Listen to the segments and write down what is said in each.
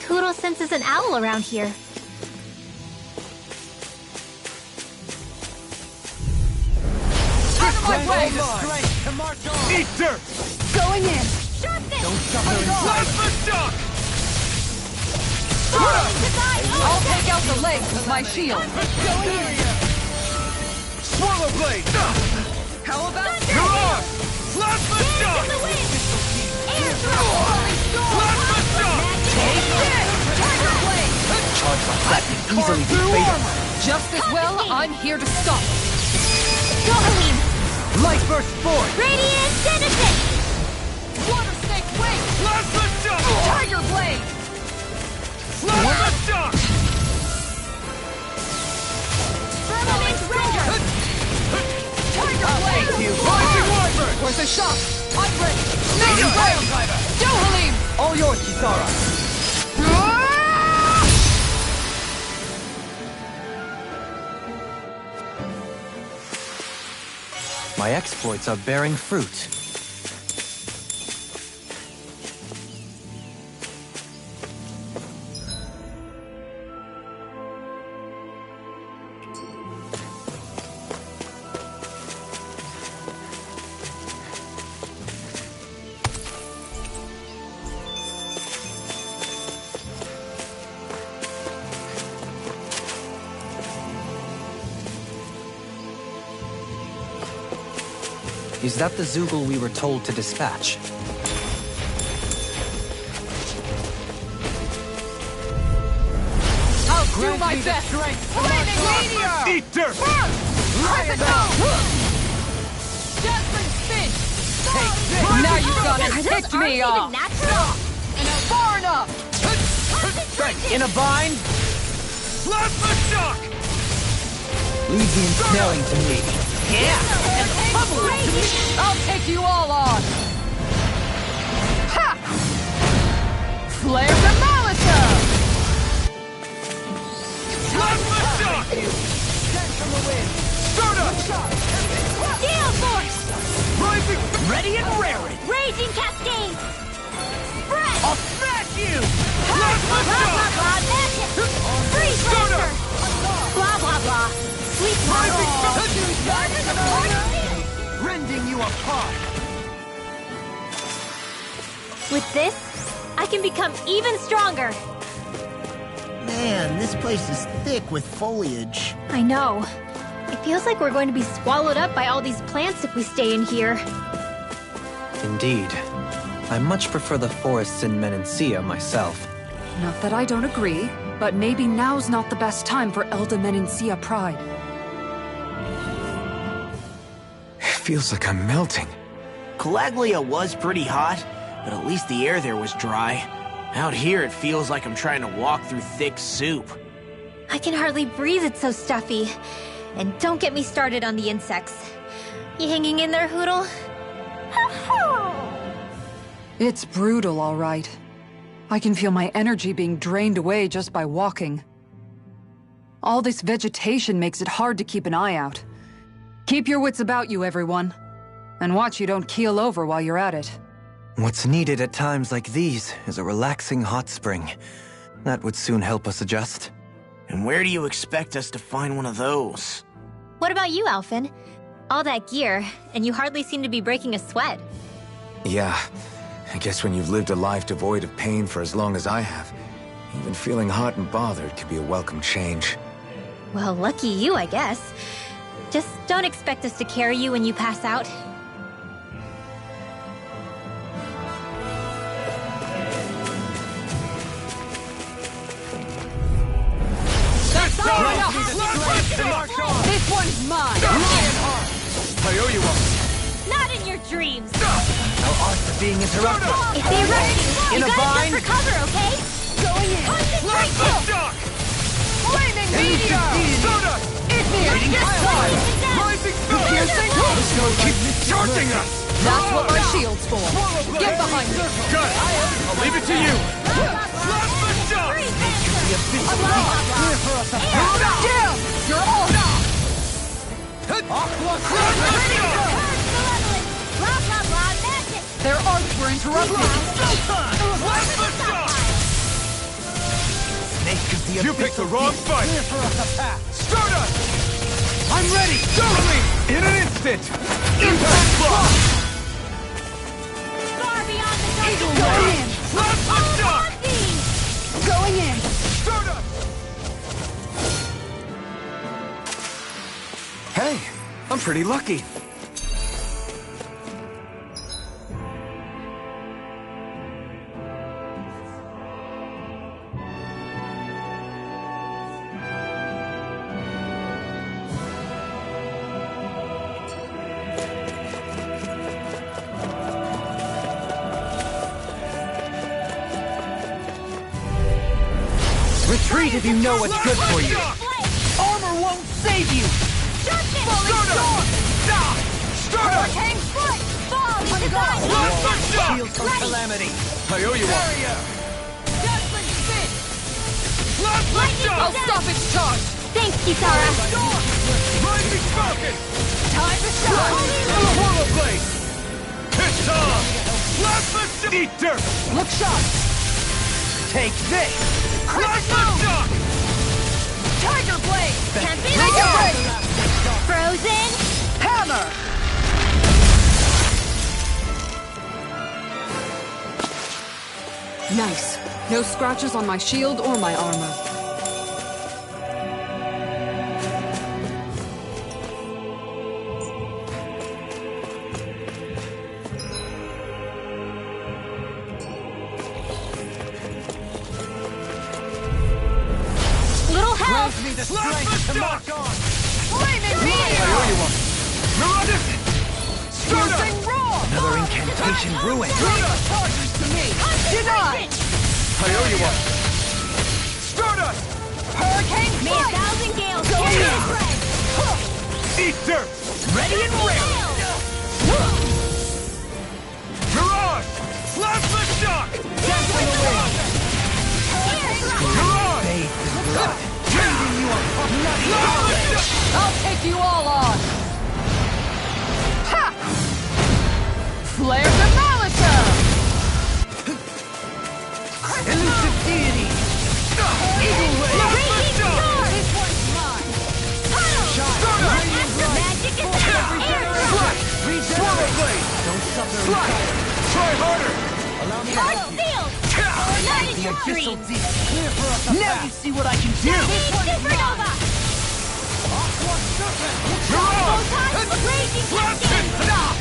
Hootle senses an owl around here. Out of my way! Eat dirt! Going in! Sharpness! Don't suffer in Plasma shock! I'll take out the legs with my shield. Going in! Swallow blade! How about Mirage! Plasma Dance shock! in the wind! Air throw! Plasma shock! Take this! Tiger blade! charge like that can easily be fatal. Just as well, I'm here to stop. Go, Helene! Light burst forward! Radiant Citizen! Water snake wing! Plasma shock! Tiger blade! Plasma shock! Firmament Render! Tiger blade! Rising Wyvern! Where's the shot? I'm ready! Snake blade! Go, Helene! All yours, Kisara! My exploits are bearing fruit. Is that the Zoogle we were told to dispatch? I'll do my best! Flaming meteor! Eat dirt! Jasmine spin! Now you've got it! Picked me off! Natural! Far enough! In a bind? Plasma shock! Leave the ensnaring to me. I'll take you all on! Ha! Flare the Molotov! Plasma shock! Stardust! Gale Force! Rising... Ready and raring! Raging Cascade! Breath! I'll smash you! Plasma Blah, blah, shock! blah, magic! Freeze Blaster! Blah, blah, blah. Sweet Rising... Rending you apart! With this, I can become even stronger. Man, this place is thick with foliage. I know. It feels like we're going to be swallowed up by all these plants if we stay in here. Indeed. I much prefer the forests in Menancia myself. Not that I don't agree, but maybe now's not the best time for Elda Menancia Pride. Feels like I'm melting. Calaglia was pretty hot, but at least the air there was dry. Out here, it feels like I'm trying to walk through thick soup. I can hardly breathe, it's so stuffy. And don't get me started on the insects. You hanging in there, Hootle? It's brutal, all right. I can feel my energy being drained away just by walking. All this vegetation makes it hard to keep an eye out. Keep your wits about you, everyone. And watch you don't keel over while you're at it. What's needed at times like these is a relaxing hot spring. That would soon help us adjust. And where do you expect us to find one of those? What about you, Alphen? All that gear, and you hardly seem to be breaking a sweat. Yeah, I guess when you've lived a life devoid of pain for as long as I have, even feeling hot and bothered could be a welcome change. Well, lucky you, I guess. Just don't expect us to carry you when you pass out. This one's mine! I owe you one. Not in your dreams! No art for being interrupted. If they arrest you, In you a gotta bind? jump for cover, okay? Going in! Plasma Concentration! shock! Flaming meteor! Stardust! Igneous discharge! Rising Piercing! Keep charging us! That's what my shield's for. Get behind me! Got it! I'll leave it to you! Plasma shock! Down! You're all Plasma shock! Blah, blah, blah, magic! Their arts were interrupted. Plasma shock! You picked the wrong fight! Stardust! I'm ready! Go! In an instant! Impact block! Far beyond the dark Going in! Plasma shock! Going in! Stardust! Hey, I'm pretty lucky. Retreat if you know what's good for you. Armor won't save you! Hurricane foot! Fall! Plasma shock! Shield from calamity. I owe you one. Judgment spin! Plasma I'll shock! stop its charge! Thanks, Kisara! Lightning Falcon! Time to shine! Holoblade! It's on! Plasma shock! Eat dirt! Look sharp! Take this! Plasma shock! Tiger blade! Can't be Make it break! Frozen! Hammer! Nice. No scratches on my shield or my armor. Little help! Grant me the Plasma strength to shock! march on. Flaming I beam! owe you one. Miraudus! Stardust! Piercing roar! Another incantation ruined. Charges to me! Denied! I owe you one. Stardust! Hurricane May a flight! thousand gales Go carry in. his bread! Eat dirt! Ready and ready! Mirage! Plasma shock! Mirage! Bathed in blood. Plasma shock! I'll take you all on! Ha! Flare to Malita! Elusive deity! Plasma shock! This one's mine! Magic is out! Air Swirl blade! Don't suffer. Slide! Try harder! Allow me Heart sealed! That is your dream! Clear for us a Now you path. see what I can do! Supernova! Mirage! Raging Plasma Cascade! shock!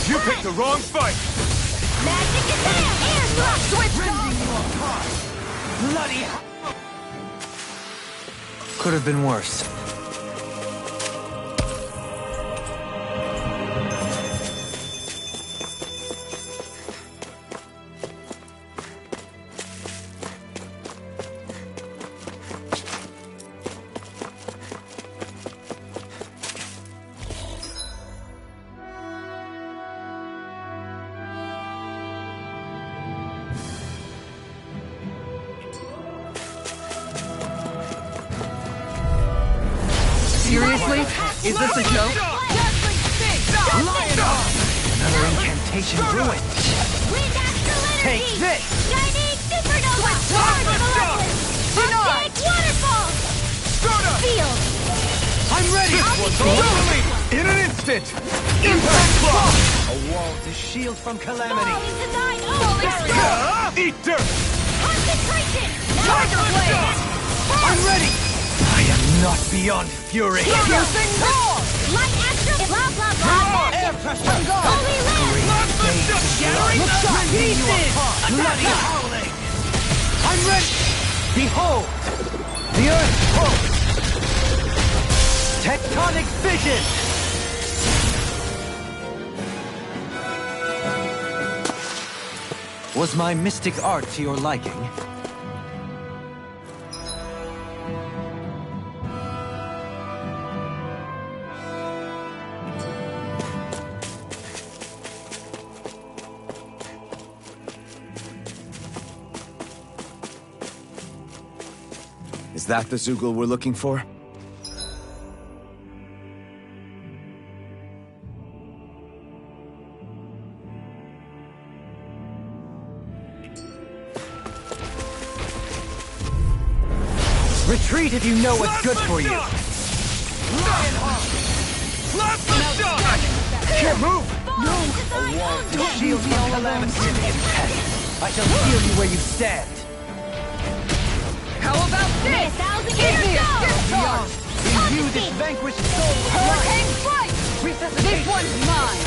You picked the wrong fight! Magic is out! Air thrust! Switch off! Bloody hell! Could have been worse. Seriously? Is this a joke? Dazzling spin! Lion Arm! Another incantation ruined. Wind astral energy! Take this! Shining supernova! Plasma shock! Arctic waterfall! Stardust! Field! I'm ready! Totally! In an instant! Impact block! A wall to shield from calamity. Fall is designed! Oh, Ah! Eat dirt! concentration! Plasma shock! I'm ready! I am not beyond fury. Piercing roar! Light astral! Blah, blah, blah! Air pressure! Holy land! Plasma shock! Shattering the Rending you pieces! apart. Bloody howling! I'm ready! Behold! The earth pulse! Tectonic fission! Was my mystic art to your liking? Is that the Zoogle we're looking for? retreat if you know what's good for you. Can't move! Don't shield from calamity in the attack. I shall heal you where you stand. How about this? Give me a stiff charge! In you, this vanquished soul was Hurricane Strike! This one's mine!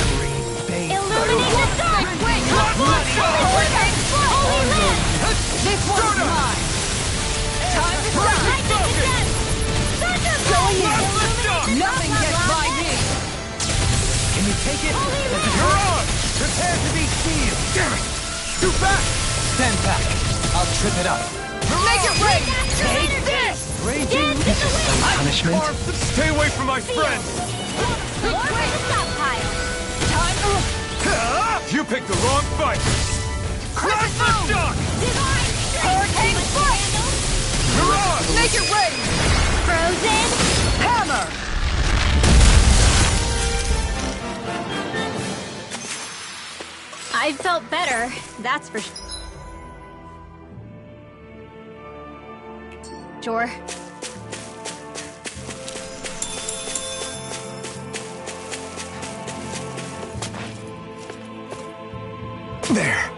Illuminate the dark! Hurricane Strike! Holy land! This one's mine! Time to stop! Lightning again! Going in! Nothing gets by me! Can you take it? You're on! Prepare to be sealed! Damn it! Shoot back! Stand back. I'll trip it up. Make it rain! Take this! Raging punishment. Stay away from my friend! Time to... You picked the wrong fight! Plasma shock! Hurricane Strike! You're on! Make it rain! Frozen! Hammer! I felt better, that's for sure. There.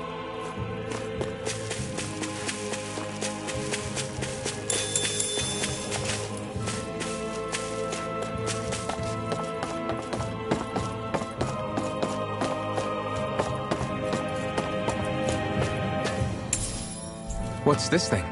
What's this thing?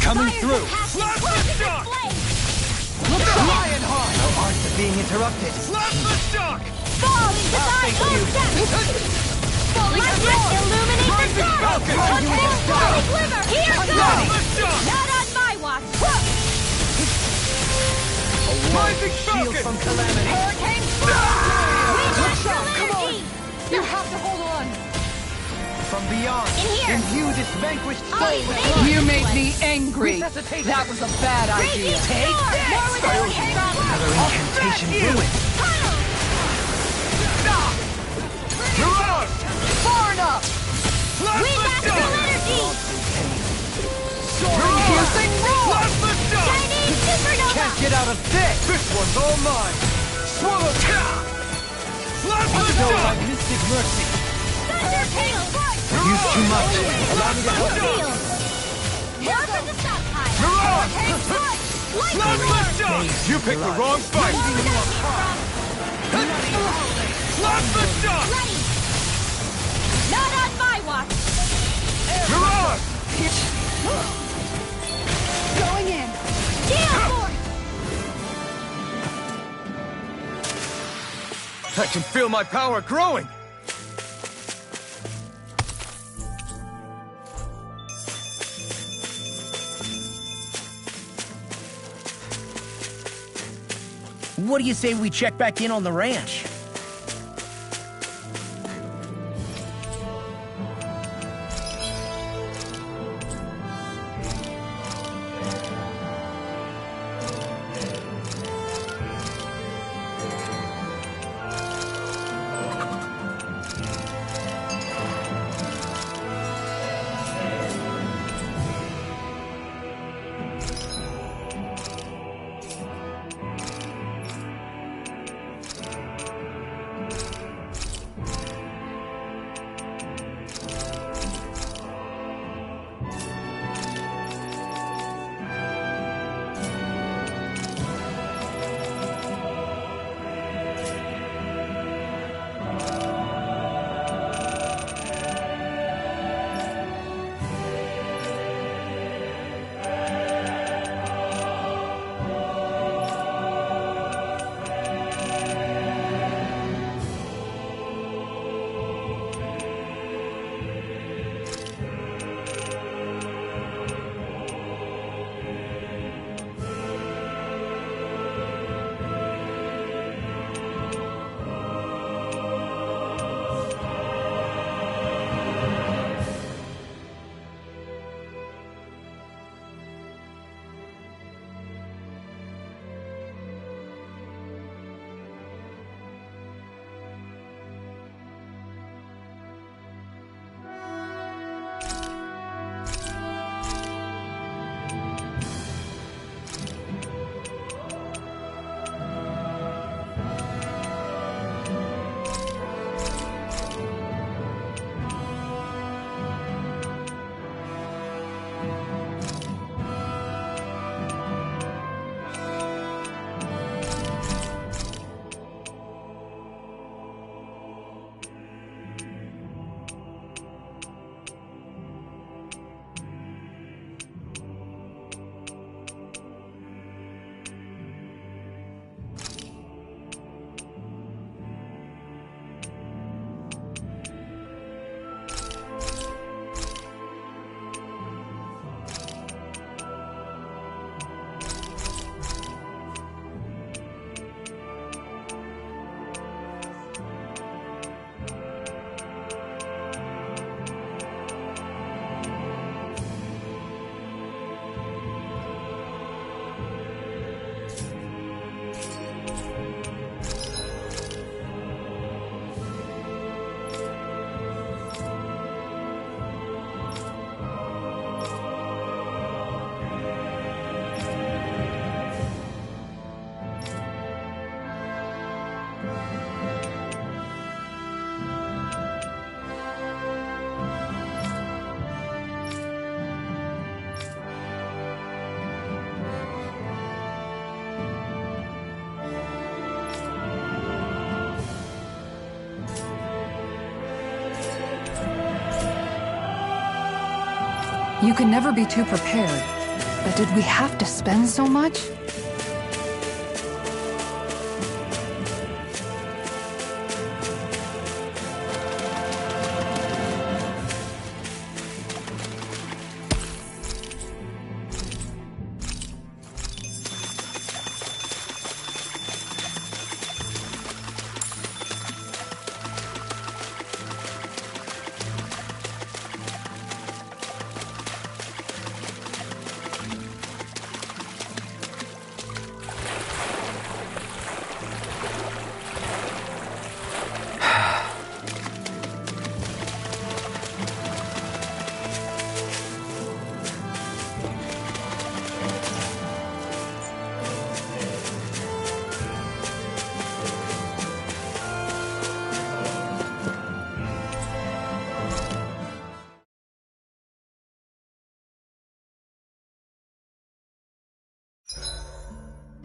Coming through. Plasma shock! Lionheart! No art to being interrupted. Plasma shock! Fall into thy own depth! Illuminate the dark! Holy glimmer! Here goes! Plasma shock! Not on my watch! Rising Shield Falcon! from calamity. Hurricane Come on! You have to hold on! From beyond. In here. Imbue this vanquished soul Ollie, with thank life. You made me angry! Resuscitation. That was a bad idea! Take this! More with hurricane Another incantation ruined. You're on! Far enough! Plasma shock! energy! You're on! Piercing roar! Plasma shock! Chinese supernova! Can't get out of this. This one's all mine! Swallow! Plasma Go shock! by mystic mercy. Thunder hail! I've used too much. Allow me to help you. Shield! More for the stockpile! You're on! Lightning Plasma roar! shock! You picked the wrong fight! Where would that came Plasma shock! from? Ready! Not on my watch! You're on! Going in! Gale force! I can feel my power growing! What do you say we check back in on the ranch? You can never be too prepared. But did we have to spend so much?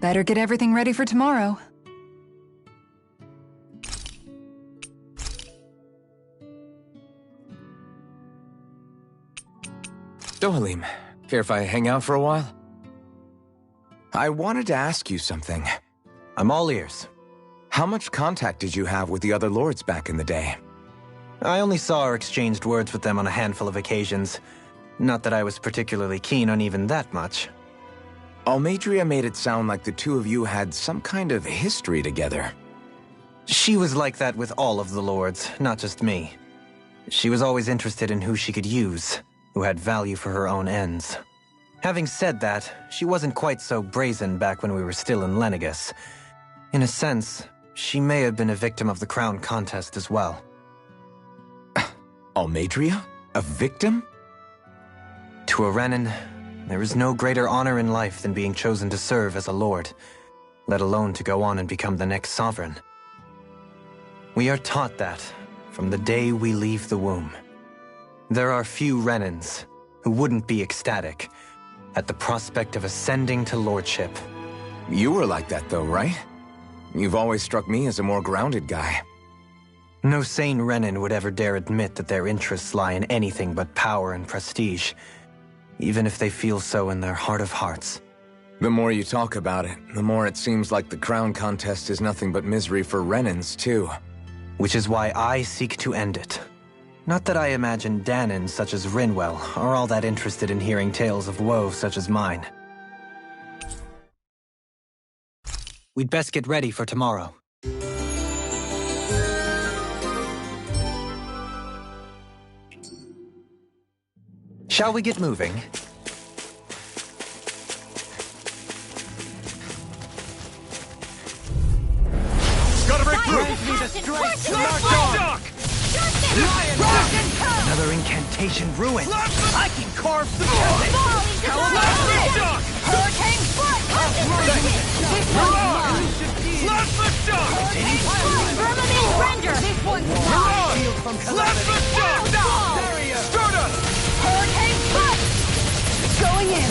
Better get everything ready for tomorrow. Dohalim, care if I hang out for a while? I wanted to ask you something. I'm all ears. How much contact did you have with the other lords back in the day? I only saw or exchanged words with them on a handful of occasions. Not that I was particularly keen on even that much. Almeidrea made it sound like the two of you had some kind of history together. She was like that with all of the lords, not just me. She was always interested in who she could use, who had value for her own ends. Having said that, she wasn't quite so brazen back when we were still in Lenegis. In a sense, she may have been a victim of the crown contest as well. Almeidrea? A victim? To a Renan, there is no greater honor in life than being chosen to serve as a lord, let alone to go on and become the next sovereign. We are taught that from the day we leave the womb. There are few Renans who wouldn't be ecstatic at the prospect of ascending to lordship. You were like that though, right? You've always struck me as a more grounded guy. No sane Renan would ever dare admit that their interests lie in anything but power and prestige, even if they feel so in their heart of hearts. The more you talk about it, the more it seems like the crown contest is nothing but misery for Renans, too. Which is why I seek to end it. Not that I imagine Danon such as Rinwell are all that interested in hearing tales of woe such as mine. We'd best get ready for tomorrow. Shall we get moving? Gotta break through! Another incantation ruined. I can carve the building! Hurricane foot! Firmament render! This one's mine! Hurricane foot! Going in!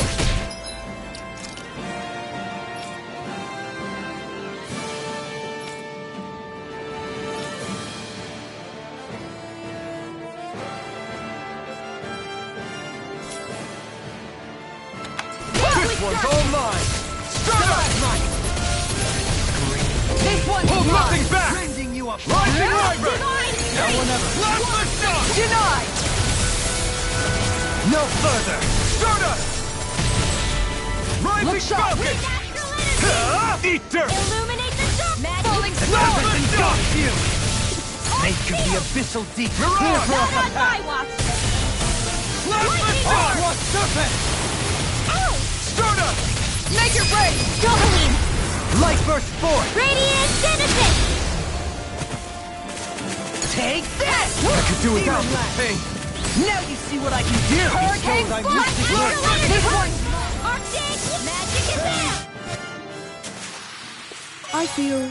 This one's all mine! Stardust Knight! This one's Hold mine! nothing back! Bending you up! Rising Wyvern! Denied! Plasma Shock! Denied! No further! Stardust! Rising Falcon! Eat dirt! Illuminate the dark! Falling Plasma Shock! Snake of the abyssal deep! Mirage! Not on my watch! Plasma Shock! Serpent! Stardust! Make it break! Dohalim! Light burst forth! Radiant Genesis! Take this! I could do without this pain. Now you see what I can do! Hurricane I foot! This one! Arctic magic is there! I feel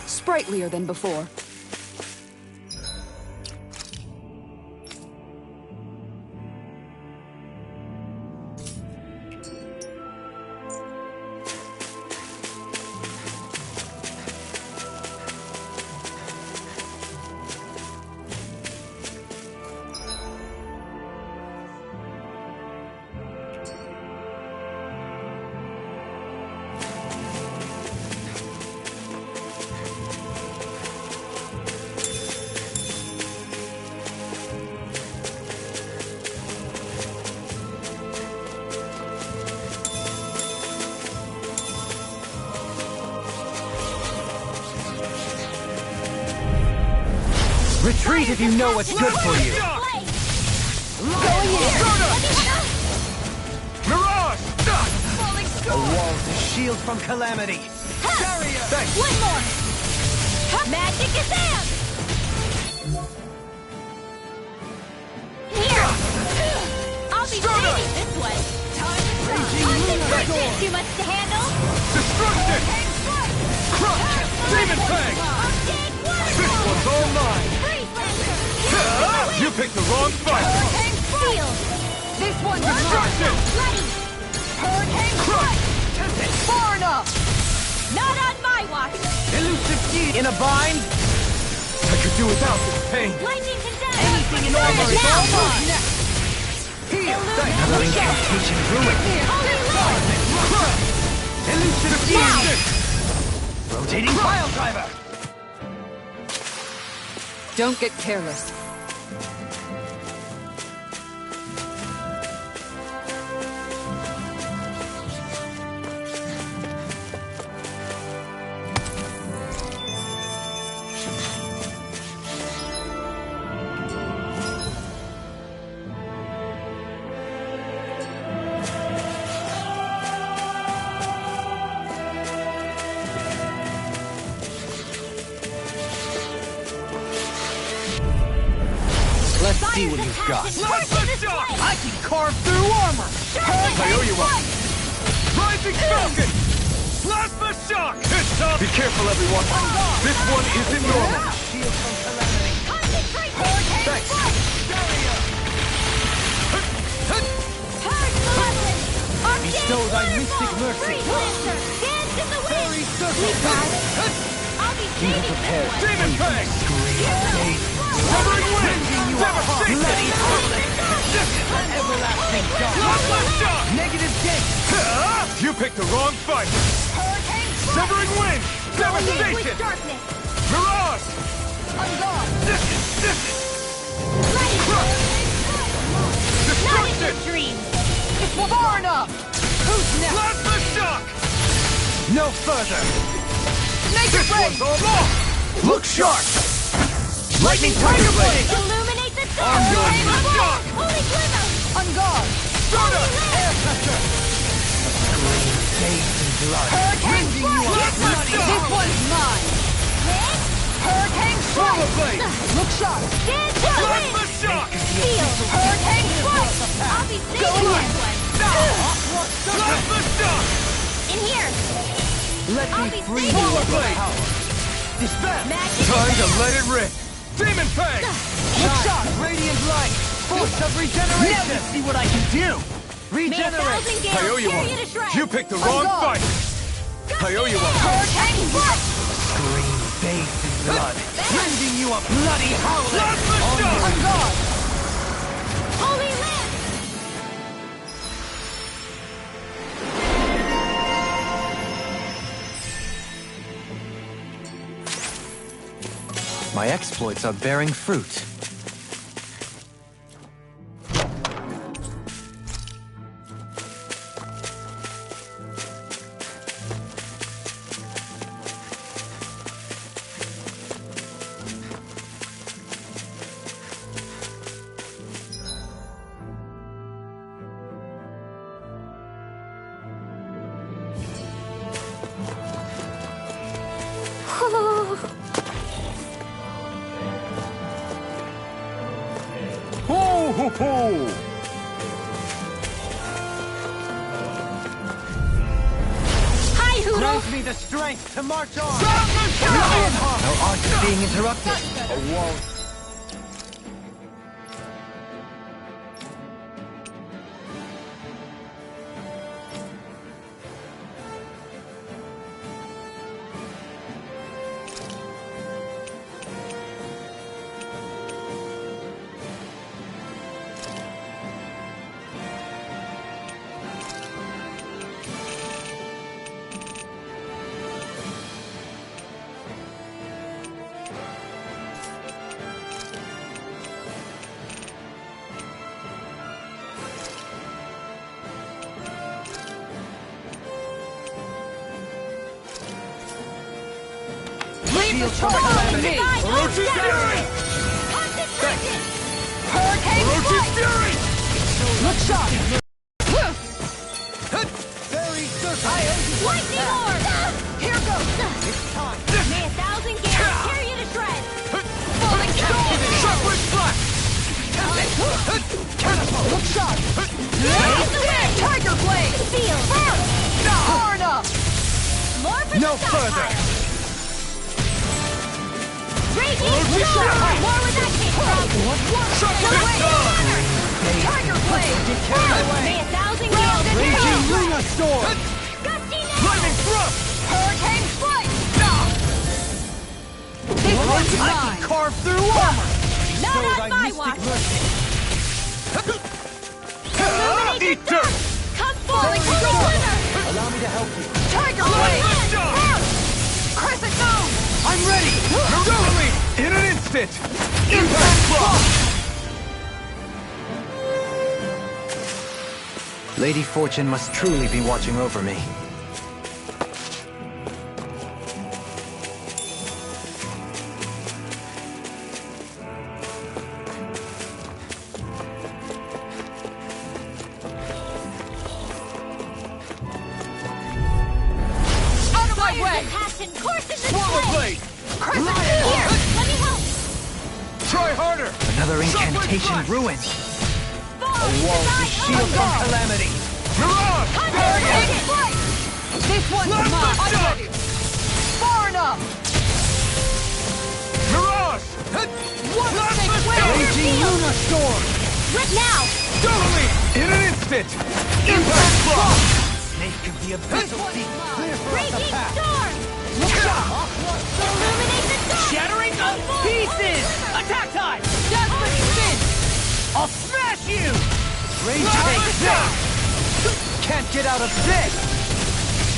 sprightlier than before. Retreat if you know what's good for you. Mirage! A wall to shield from calamity. Thanks! One more! Magic is in! Here! I'll be saving this one! Concentration! Too much to handle? Destruction! Crush! Demon Fang! This one's all mine! You picked the wrong fight! Steel! This one's Destruction! Bloody! Hurricane Crush! Far enough! Not on my watch! Elusive deed in a bind. I could do without this pain! Lightning condemned! Anything in order is all mine. Another incantation ruined. Holy Lord! Elusive deed. Rotating pile driver. Don't get careless. Let's see what you've got. Plasma Shock! I can carve through armor. I owe you one! Rising Falcon! Plasma Shock! It's up! Be careful, everyone! This one isn't normal! Shield from calamity. Thanks! Bestow thy mystic mercy. Dance in the wind! Fairy circle. I'll be saving prepared. this one! Demon Fang! Severing Wind! Devastation! Everlasting dark. Plasma Shock! Negative gate. You picked the wrong fight! Severing Wind! Language Devastation! darkness! Mirage! Not in your Destruction! dreams! Far enough! Who's next? Plasma Shock! No further. This one's all off! Look sharp. Lightning tiger blade. Illuminate the On your dark! Shock! Holy glimmer! On guard! Soda! Bathed in blood. Hurricane Plasma This Shock! one's mine! Hit! Hurricane Solar Blade! Look sharp! Dance in the Plasma wind! Shock! Steel! Hurricane I'll be saving this one! Plasma Shock! In here! Let I'll me be free saving you Solar of your Blade! power. Dispel. Magic Time to is let it rip! Demon Fang! Shine. Radiant light. Force of regeneration. Now see what I can do. May a Regenerate. thousand gales I owe you tear one! you to shreds! You picked the wrong God. fight! I owe you one! Hurricane Scream bathed in blood. Rending you a bloody howling. Plasma On Shock! guard! Holy Land! My exploits are bearing fruit. Ho ho ho! Hi, Hoodle! Grant me the strength to march on! Our art is being interrupted. A wall. Leave the charge to me! Orochi's Fury! Hurricane Orochi's Strike! Fury! Look sharp! Very certain. Lightning Orb! Here goes! It's time. May 1,000 gales tear you to shreds! Falling storm! Shockwave Splash! Catapult. Look sharp! Tiger Blade! Feel! Far enough! More for No the stockpile. further! Raging Orochi's Storm! Fury! More where that came from! Shockwave Storm! Tiger Blade! May 1,000 gales tear Raging you! Luna Storm. Gusty Nail! Lightning Thrust! Hurricane Strike! This one's I can mine! carve through armor. Not Show on thy my mystic watch! mercy. Illuminate the Eat dirt! sun! Come forward, Holy Glimmer! Allow me to help you. Tiger Blade! Let's go! Crescent Moon! I'm ready. Totally! In an instant! Impact Block! Lady Fortune must truly be watching over me. Out of my Fires way! the passion courses the Swallow flame! Blade! Crescent Here! Moon! Let me help! Try harder! Another incantation Splash! ruined. Fall! Wall to shield from calamity. Mirage! Hurricane Strike! This one's Left mine! foot I'm down. ready! Far enough! Mirage! One Left big foot win! down. Raging Luna Storm. Right now! Totally! In an instant! Impact Block! Snake of the This abyssal one's deep. mine! Clear for us a Raging path. Storm! Illuminate the sun! Shattering of pieces. Attack time. Desperate Spin! I'll smash you. Rage Left take foot this. down! Can't get out of this.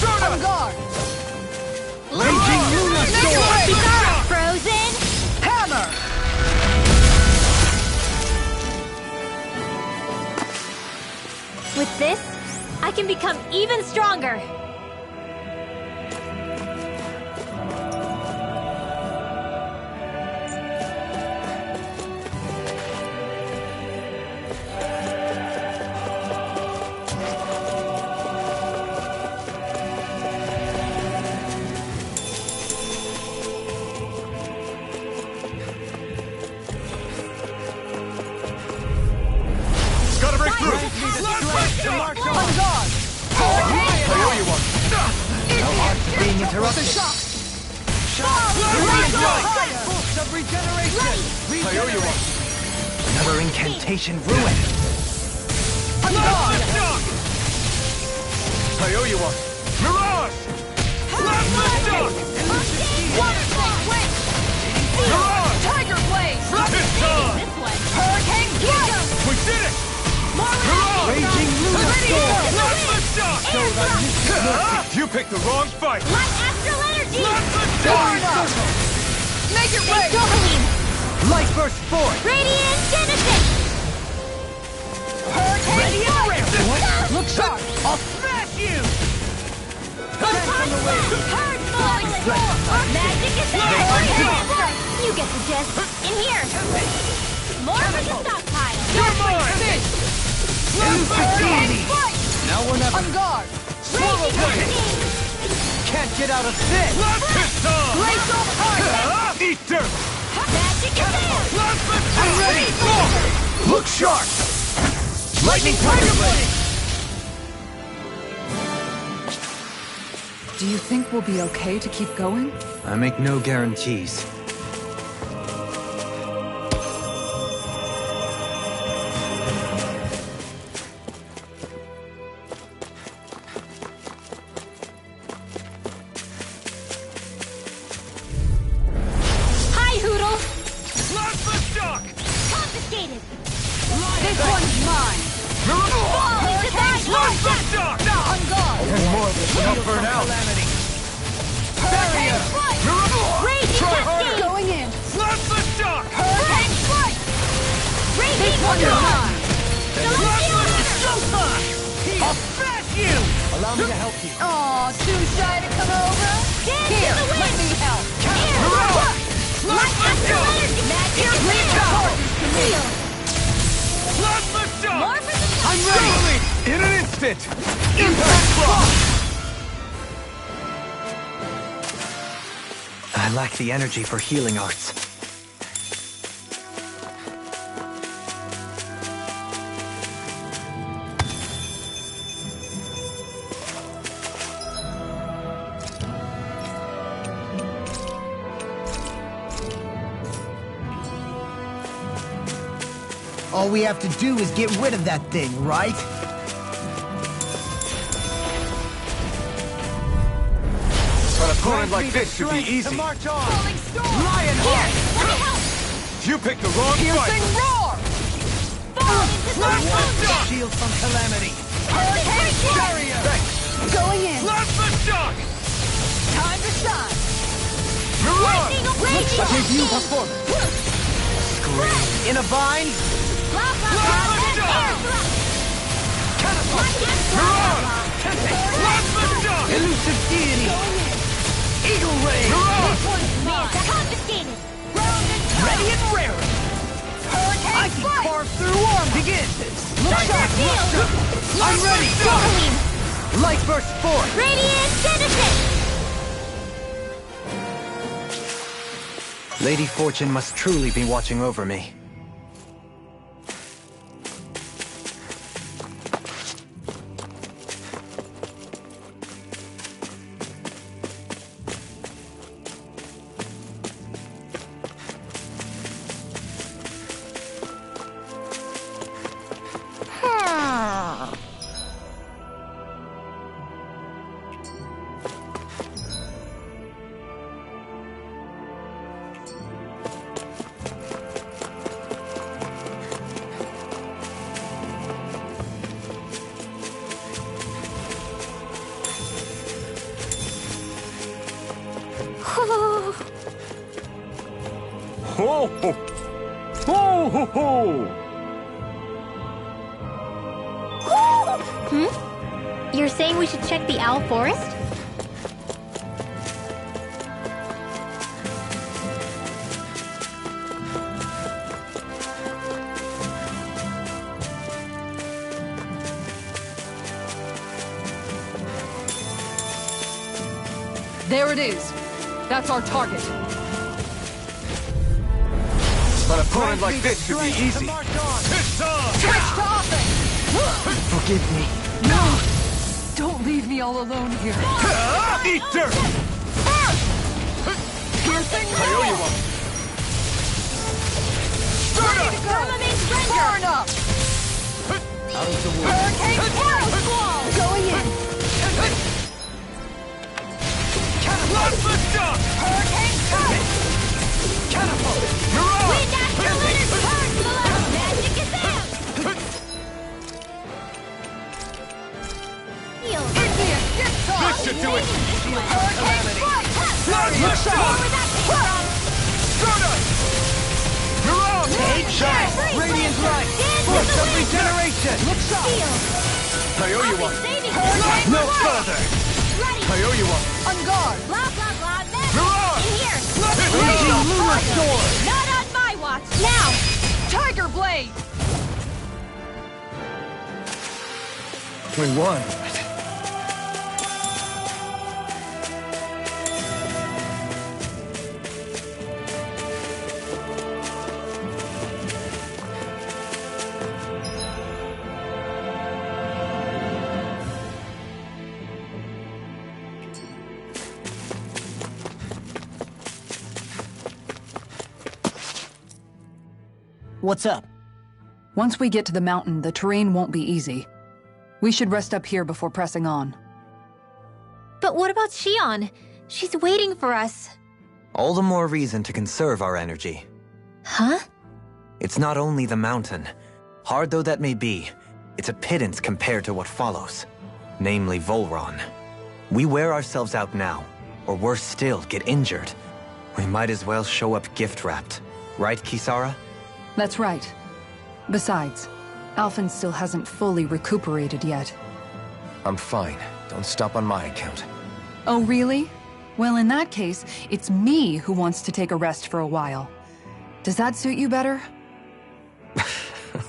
On guard! Raging Luna Storm. Frozen! Hammer! With this, I can become even stronger! Gotta break through! Fires the passion to march on. On guard! I owe you one! Our art is being interrupted. Boost of regeneration. I owe you one! Another incantation ruined. Left foot down! I owe you one! Mirage! Left foot down! One Snake Witch! Mirage! Tiger Blade! It's on! This one! Hurricane Strike! We did it! More Mirage! Raging Luna Storm. Left foot down! Air thrust! You picked the wrong fight! Light astral energy! Left foot Far down! enough! Make it rain! Dohalim! Light burst forth. Radiant Genesis! Hurricane Strike! Look sharp! I'll smash you. Hard Malevolent! Magic is there! You get the gist. In here! More for the stockpile! You're mine! Fish! Elucidate. Now or never. On guard! Swallow Blade! Can't get out of this. Left fist on! Glacial Heart! Eat dirt! Magic is there! Left foot I'm down! ready. Look sharp. Lightning Tiger Blade. Do you think we'll be okay to keep going? I make no guarantees. Hi, Hoodle! Plasma shock! Confiscated! This one's mine! Fall into thy Plasma vortex! shock! On guard! More than enough for now. Hurricane Strike! Raging Try harder. Cascade! Going in! Plasma shock! Hurricane Strike! Raging This one's Storm! mine! Celestial Runner! Showtime! I'll smash you! Allow me to help you. Aw, too shy to come over? Dance Here, to the let wind! me help! Air! Light Astral Energy! Magic Field! Field! Plasma shock! More for the I'm ready! In an instant! Impact block! I lack the energy for healing arts. All we have to do is get rid of that thing, right? An opponent like this should be easy. March on. Rolling Storm! Here! Let me help! You picked the wrong Piercing fight! roar! Fall into the vortex! Shield from calamity. Hurricane Strike! Barrier. Going in! Plasma shock! Time to shine! You're on! Raging Review Cascade! performance. In a bind. Blah, blah, blah! Then air thrust! Light Astral Energy! Plasma shock! Elusive deity. Eagle ray. Confiscated! Ready and raring. I can carve through armor. Begin. Thunder Field! I'm ready. Gleam! Light burst forth. Radiant Genesis! Lady Fortune must truly be watching over me. Ho ho! Ho ho ho! You're saying we should check the Owl Forest? There it is. That's our target. An opponent like this should be easy. It's on! Switch to offense! Forgive me. No! Don't leave me all alone here. Eat dirt! Piercing I owe you roar! one. Start up! Firmament Far Render! enough! Out of the woods. Hurricane Arrow Squall! Going in! Plasma shock! Hurricane Strike! Catapult. You're on! Wind Astral Energy! Turn to the left! Magic Gazam! Field! Igneous Dip This Toss! should do it! Hurricane Strike! Plasma shock! Where that came from? Start up! You're on! Take shine. Free Radiant Flanger! light. Dance Force with of the wind! regeneration. Look sharp! Field! I owe you I'll one. be saving Hurricane No Strike! further! Ready! I owe you one. On guard! Blah, blah, blah! Magic! You're on! In here! Raging lunar sword. Not on my watch! Now! Tiger Blade! We won. What's up? Once we get to the mountain, the terrain won't be easy. We should rest up here before pressing on. But what about Shion? She's waiting for us. All the more reason to conserve our energy. Huh? It's not only the mountain. Hard though that may be, it's a pittance compared to what follows. Namely Volron. We wear ourselves out now, or worse still, get injured. We might as well show up gift-wrapped. Right, Kisara? That's right. Besides, Alphen still hasn't fully recuperated yet. I'm fine. Don't stop on my account. Oh, really? Well, in that case, it's me who wants to take a rest for a while. Does that suit you better?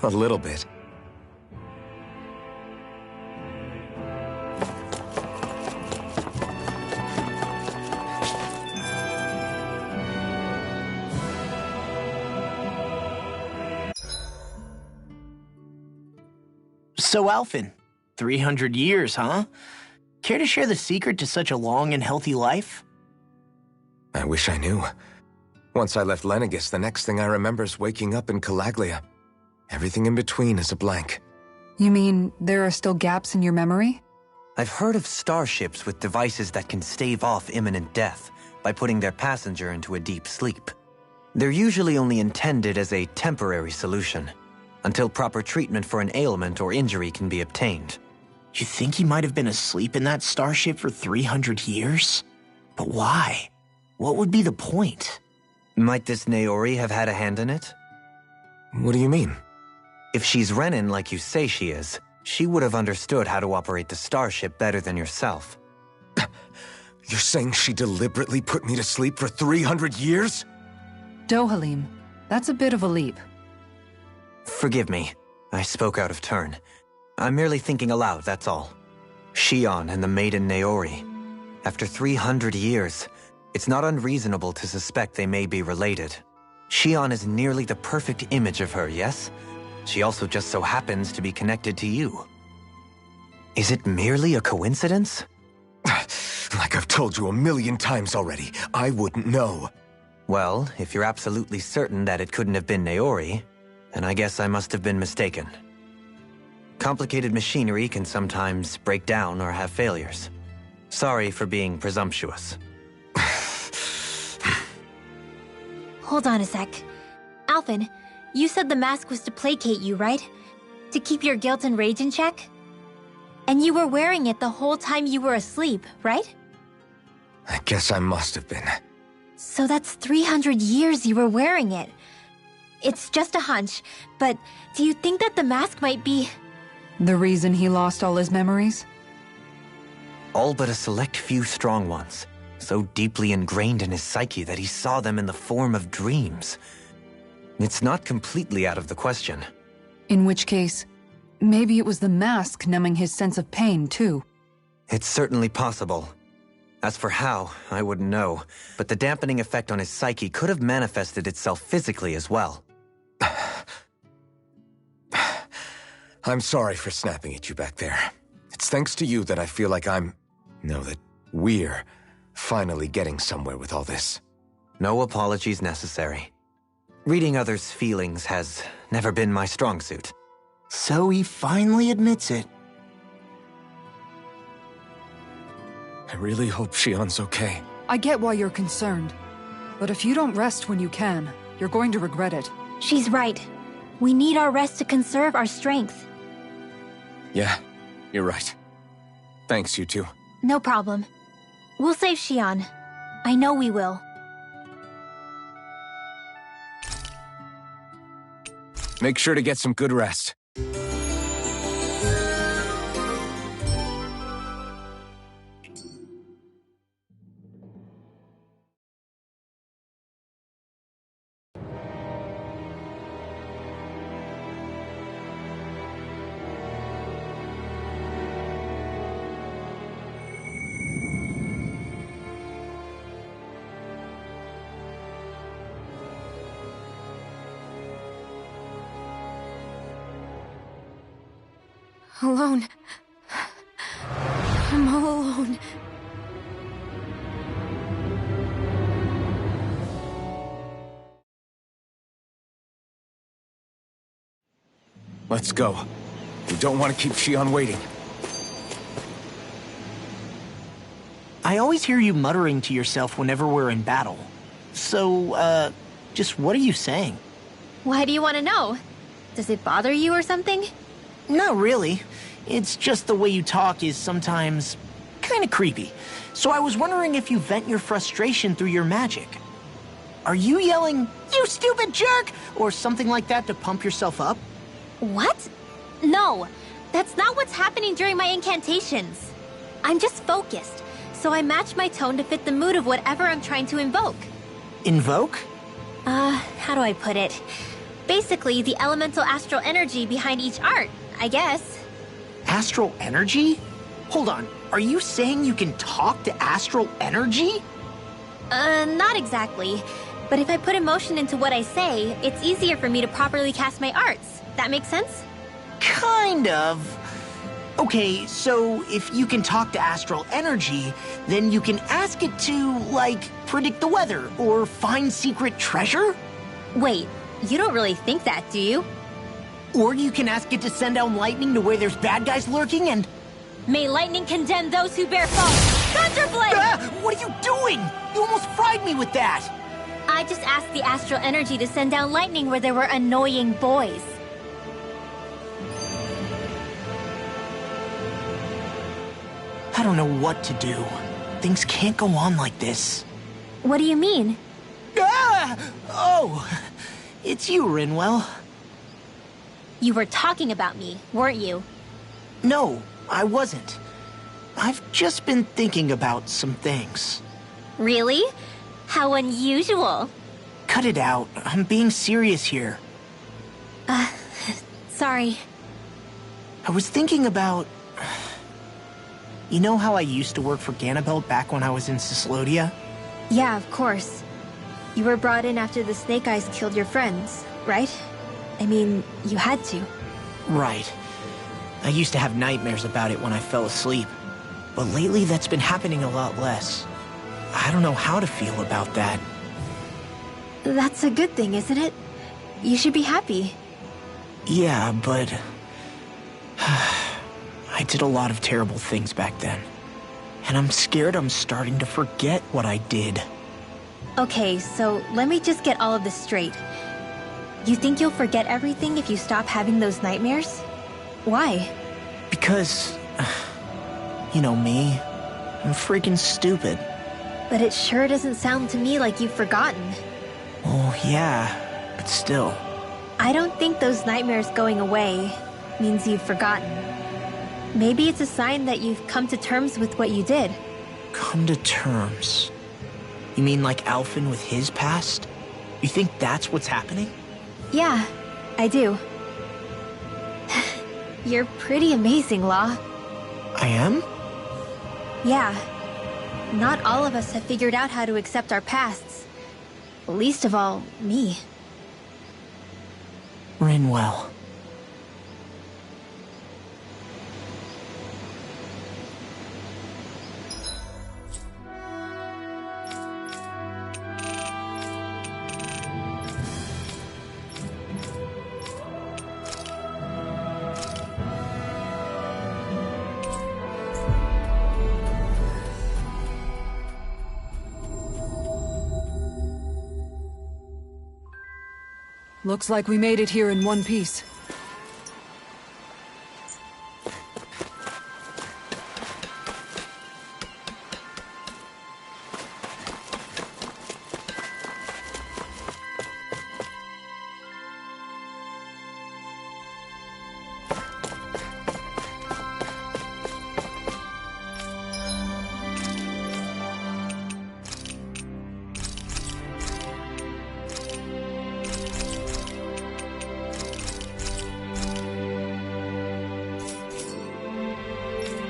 A little bit. So, Alphen, 300 years, huh? Care to share the secret to such a long and healthy life? I wish I knew. Once I left Lenegis, the next thing I remember is waking up in Calaglia. Everything in between is a blank. You mean there are still gaps in your memory? I've heard of starships with devices that can stave off imminent death by putting their passenger into a deep sleep. They're usually only intended as a temporary solution, until proper treatment for an ailment or injury can be obtained. You think he might have been asleep in that starship for 300 years? But why? What would be the point? Might this Naori have had a hand in it? What do you mean? If she's Renin like you say she is, she would have understood how to operate the starship better than yourself. You're saying she deliberately put me to sleep for 300 years? Dohalim, that's a bit of a leap. Forgive me. I spoke out of turn. I'm merely thinking aloud, that's all. Shion and the maiden Naori. After 300 years, it's not unreasonable to suspect they may be related. Shion is nearly the perfect image of her, yes? She also just so happens to be connected to you. Is it merely a coincidence? Like I've told you 1,000,000 times already, I wouldn't know. Well, if you're absolutely certain that it couldn't have been Naori, then I guess I must have been mistaken. Complicated machinery can sometimes break down or have failures. Sorry for being presumptuous. Hold on a sec. Alphen, you said the mask was to placate you, right? To keep your guilt and rage in check? And you were wearing it the whole time you were asleep, right? I guess I must have been. So that's 300 years you were wearing it. It's just a hunch, but do you think that the mask might be... The reason he lost all his memories? All but a select few strong ones, so deeply ingrained in his psyche that he saw them in the form of dreams. It's not completely out of the question. In which case, maybe it was the mask numbing his sense of pain, too. It's certainly possible. As for how, I wouldn't know, but the dampening effect on his psyche could have manifested itself physically as well. I'm sorry for snapping at you back there. It's thanks to you that I feel like that we're finally getting somewhere with all this. No apologies necessary. Reading others' feelings has never been my strong suit. So he finally admits it. I really hope Shion's okay. I get why you're concerned. But if you don't rest when you can, you're going to regret it. She's right. We need our rest to conserve our strength. Yeah, you're right. Thanks, you two. No problem. We'll save Shion. I know we will. Make sure to get some good rest. Alone. I'm all alone. Let's go. We don't want to keep Shion waiting. I always hear you muttering to yourself whenever we're in battle. So, just what are you saying? Why do you want to know? Does it bother you or something? Not really. It's just the way you talk is sometimes kind of creepy. So I was wondering if you vent your frustration through your magic. Are you yelling, "You stupid jerk," or something like that to pump yourself up? What? No, that's not what's happening during my incantations. I'm just focused, so I match my tone to fit the mood of whatever I'm trying to invoke. Invoke? How do I put it? Basically, the elemental astral energy behind each art, I guess. Astral energy? Hold on, are you saying you can talk to astral energy? Not exactly. But if I put emotion into what I say, it's easier for me to properly cast my arts. That makes sense? Kind of. Okay, so if you can talk to astral energy, then you can ask it to, like, predict the weather or find secret treasure? Wait, you don't really think that, do you? Or you can ask it to send down lightning to where there's bad guys lurking and... May lightning condemn those who bear false! Thunderblade! Ah, what are you doing? You almost fried me with that! I just asked the astral energy to send down lightning where there were annoying boys. I don't know what to do. Things can't go on like this. What do you mean? Ah! Oh, it's you, Rinwell. You were talking about me, weren't you? No, I wasn't. I've just been thinking about some things. Really? How unusual. Cut it out. I'm being serious here. Sorry. I was thinking about... You know how I used to work for Ganabelt back when I was in Cyslodia? Yeah, of course. You were brought in after the Snake Eyes killed your friends, right? I mean, you had to. Right. I used to have nightmares about it when I fell asleep. But lately that's been happening a lot less. I don't know how to feel about that. That's a good thing, isn't it? You should be happy. Yeah, but... I did a lot of terrible things back then. And I'm scared I'm starting to forget what I did. Okay, so let me just get all of this straight. You think you'll forget everything if you stop having those nightmares? Why? Because... You know me. I'm freaking stupid. But it sure doesn't sound to me like you've forgotten. Oh, yeah. But still. I don't think those nightmares going away means you've forgotten. Maybe it's a sign that you've come to terms with what you did. Come to terms? You mean like Alphen with his past? You think that's what's happening? Yeah, I do. You're pretty amazing, Law. I am? Yeah. Not all of us have figured out how to accept our pasts. Least of all, me. Rinwell. Looks like we made it here in one piece.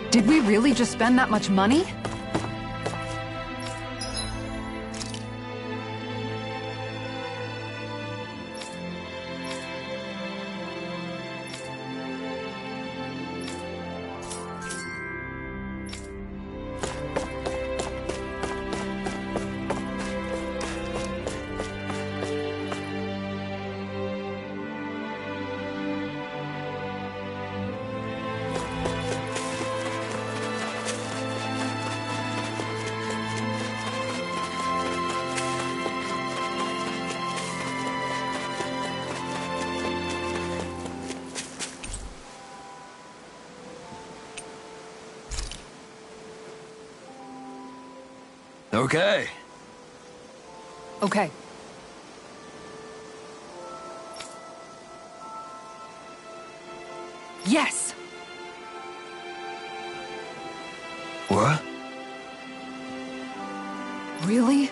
Did we really just spend that much money? Okay. Okay. Yes! What? Really?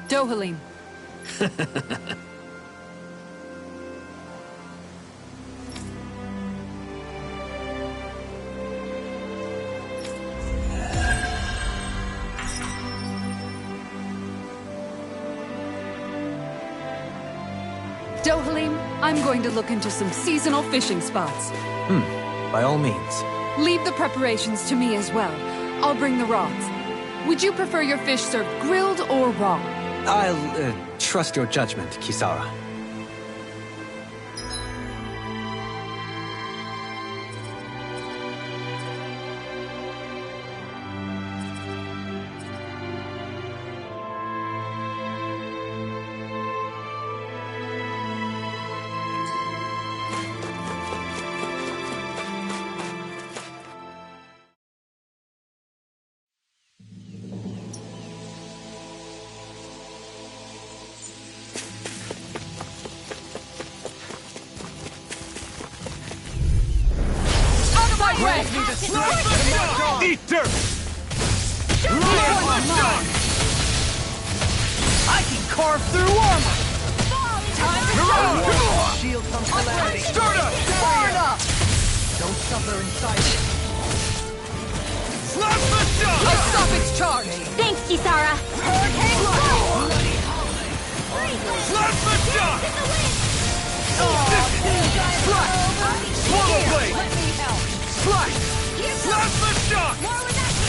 Dohalim. Dohalim, I'm going to look into some seasonal fishing spots. By all means. Leave the preparations to me as well. I'll bring the rods. Would you prefer your fish served grilled or raw? I'll trust your judgment, Kisara. Eat dirt! I can carve through armor! Mirage! Shield from calamity! Start up! Far enough! Don't suffer inside it! Slap the shot! I'll stop its charge! Thanks, Kisara. Slap the shot! Swallow blade! Slice! Slap the shot! Swallow blade!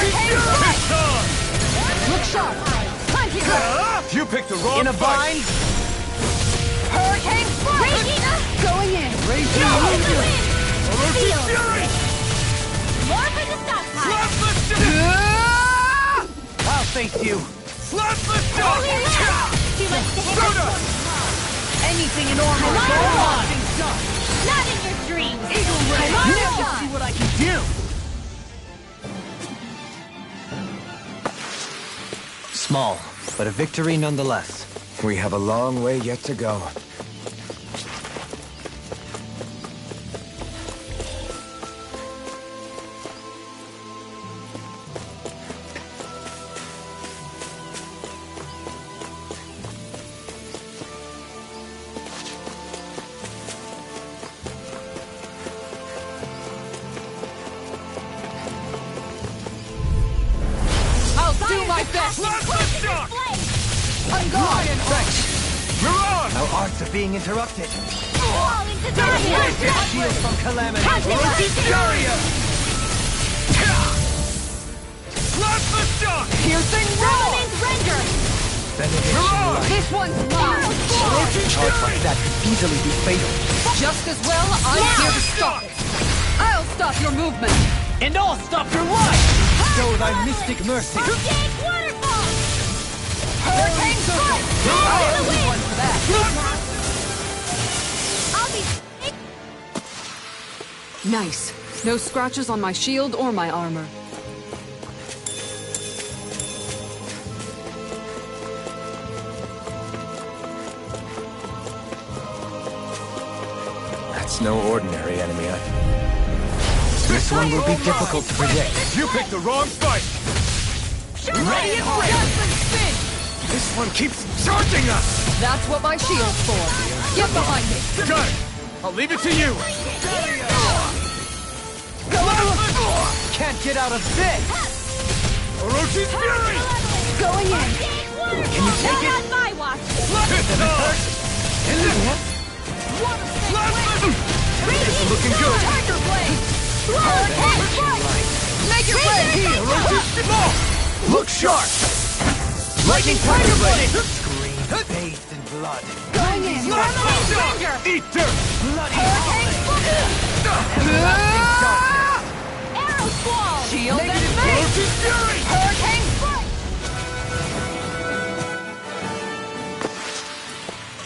It's on! Look sharp! Plenty of You picked the wrong In a fight! bind? Hurricane Strike! Going in! Orochi Fury! More for the stockpile. Slap the shot! I'll face you! Slap the shot! Too much to handle. Soda! Anything in armor is all things done! Not in your dreams. Eagle Ray! on, Now John. see what I can do! Small, but a victory nonetheless. We have a long way yet to go. I'll do my best! Slap the shot! I'm gone! Mirage! Our arts are being interrupted. Fall into darkness. Shield from calamity! Orochi Furia! Slap the shot! Piercing roar! Remains render. Mirage! This one's mine! A charge like that could easily be fatal. Just as well, I'm here to stop it! I'll stop your movement! And I'll stop your life! Show thy mystic mercy! Big waterfall. Hurricane Strike! One for that! I'll be. Nice. No scratches on my shield or my armor. That's no ordinary enemy. This one will be difficult to predict. You picked the wrong fight! Ready and ready! This one keeps charging us! That's what my shield's for. Get behind me! Got it! I'll leave it to you! Can't get out of this! Orochi's Fury! Going in! Can you take it? On my watch. It's on! This is looking good! Tiger Blade! Make it rain! Look sharp! Lightning Tiger Blade! Scream bathed in blood. Going in! Eat dirt! Arrow squall. Shield and Ocean Fury! Hurricane Strike!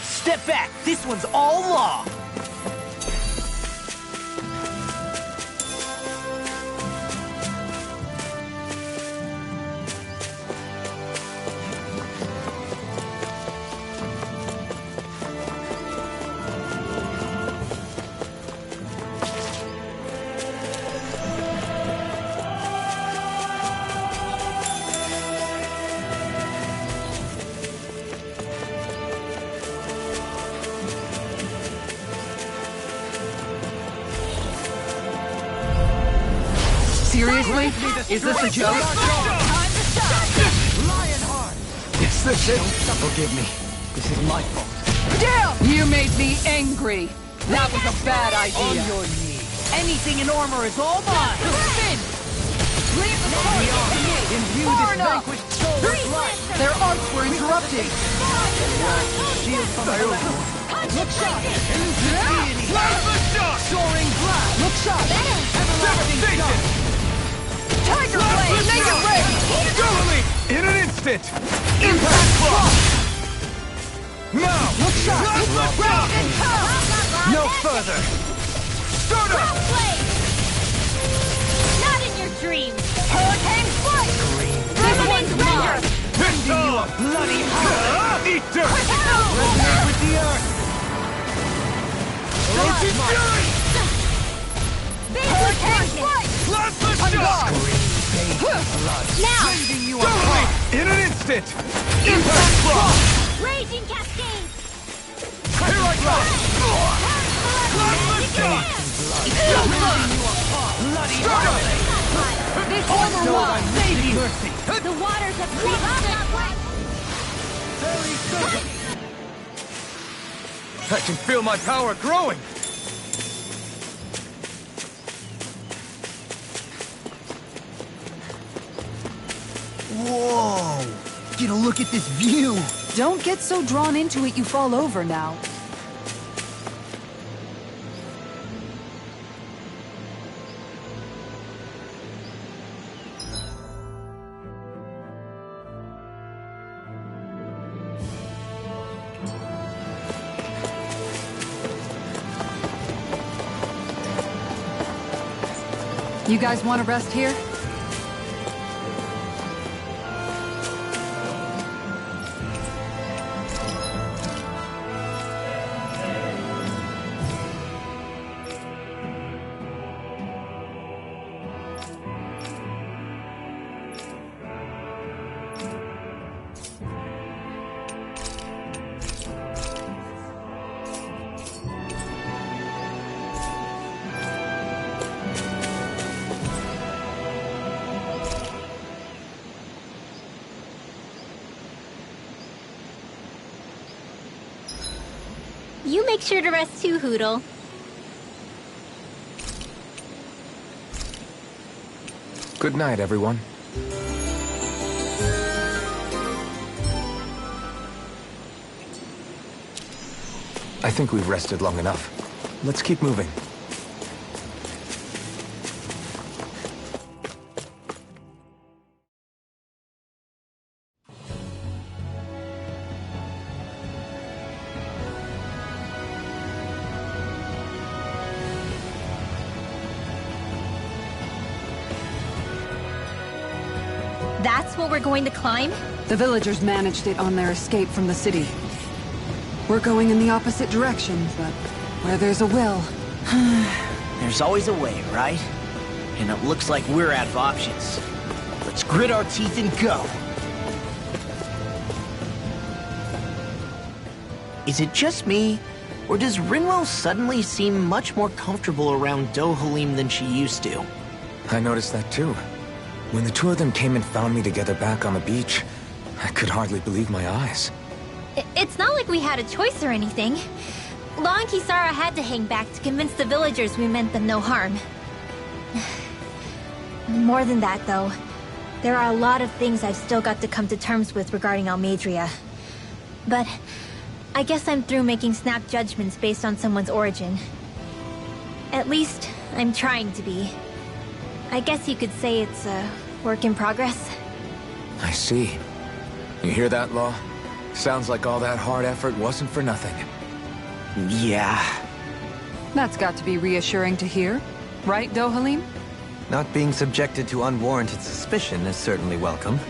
Step back. This one's all law. Seriously? Is this a joke? Lionheart! Is this it? Forgive me. This is my fault. You made me angry. That was a bad idea. Your knees. Anything in armor is all mine. Spin! Leave the party to me! Imbue Far this enough! vanquished soul with life. Their arts were interrupted. Shield from the left. Look shot! Plasma shock! Soaring blast. Look shot! Devastation! Tiger Blade! Make it rain! Dueling! In an instant! Impact block! Now! Look shot! Plasma shock! No further. Start up! Not in your dreams! Hurricane Strike! This one's mine! It's all Bloody hell. Eat dirt! Resonate with the earth. Ocean Fury! Hurricane Strike! Plasma shock! Now! Dueling! In an instant! Impact block! Raging Cascade! Here I go! Plasma shock! Bloody Start up! This one will walk! mercy. The waters have reached their I can feel my power growing! Whoa! Get a look at this view. Don't get so drawn into it you fall over now. You guys want to rest here? You make sure to rest too, Hootle. Good night, everyone. I think we've rested long enough. Let's keep moving. That's what we're going to climb? The villagers managed it on their escape from the city. We're going in the opposite direction, but where there's a will... There's always a way, right? And it looks like we're out of options. Let's grit our teeth and go. Is it just me, or does Rinwell suddenly seem much more comfortable around Dohalim than she used to? I noticed that too. When the two of them came and found me together back on the beach, I could hardly believe my eyes. It's not like we had a choice or anything. Law and Kisara had to hang back to convince the villagers we meant them no harm. More than that, though. There are a lot of things I've still got to come to terms with regarding Almeidrea. But I guess I'm through making snap judgments based on someone's origin. At least, I'm trying to be. I guess you could say it's a Work in progress. I see. You hear that, Law? Sounds like all that hard effort wasn't for nothing. Yeah. That's got to be reassuring to hear. Right, Dohalim? Not being subjected to unwarranted suspicion is certainly welcome.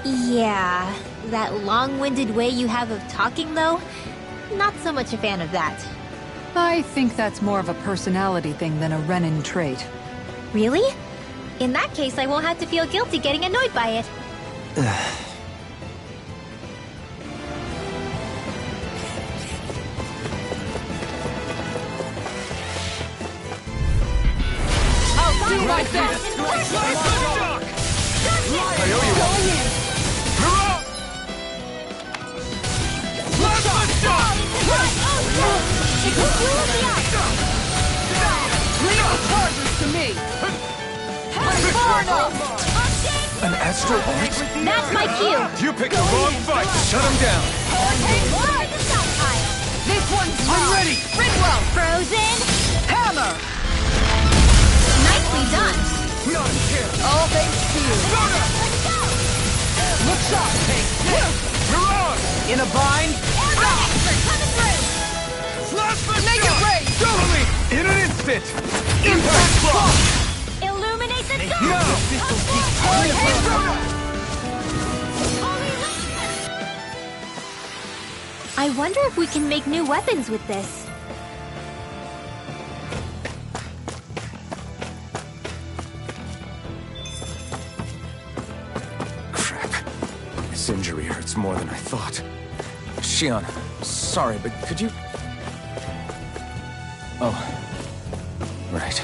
Yeah, that long-winded way you have of talking, though, not so much a fan of that. I think that's more of a personality thing than a Renin trait. Really? In that case, I won't have to feel guilty getting annoyed by it. I'll do my best! I owe you one. Hurrah! Leave the chargers to me! Inferno! An Astral Art? That's my cue! You picked the wrong fight! Shut him down! This one's I'm mine. ready! Ridwell! Frozen! Hammer! Nicely done! Not a chance! All thanks to you. Look sharp! Take this! Hurrah! In a bind? Make it rain! Totally! In an instant! Impact block! Illuminate the No! dark! I wonder if we can make new weapons with this. Crap. This injury hurts more than I thought. Shion, sorry, but could you... Oh. Right.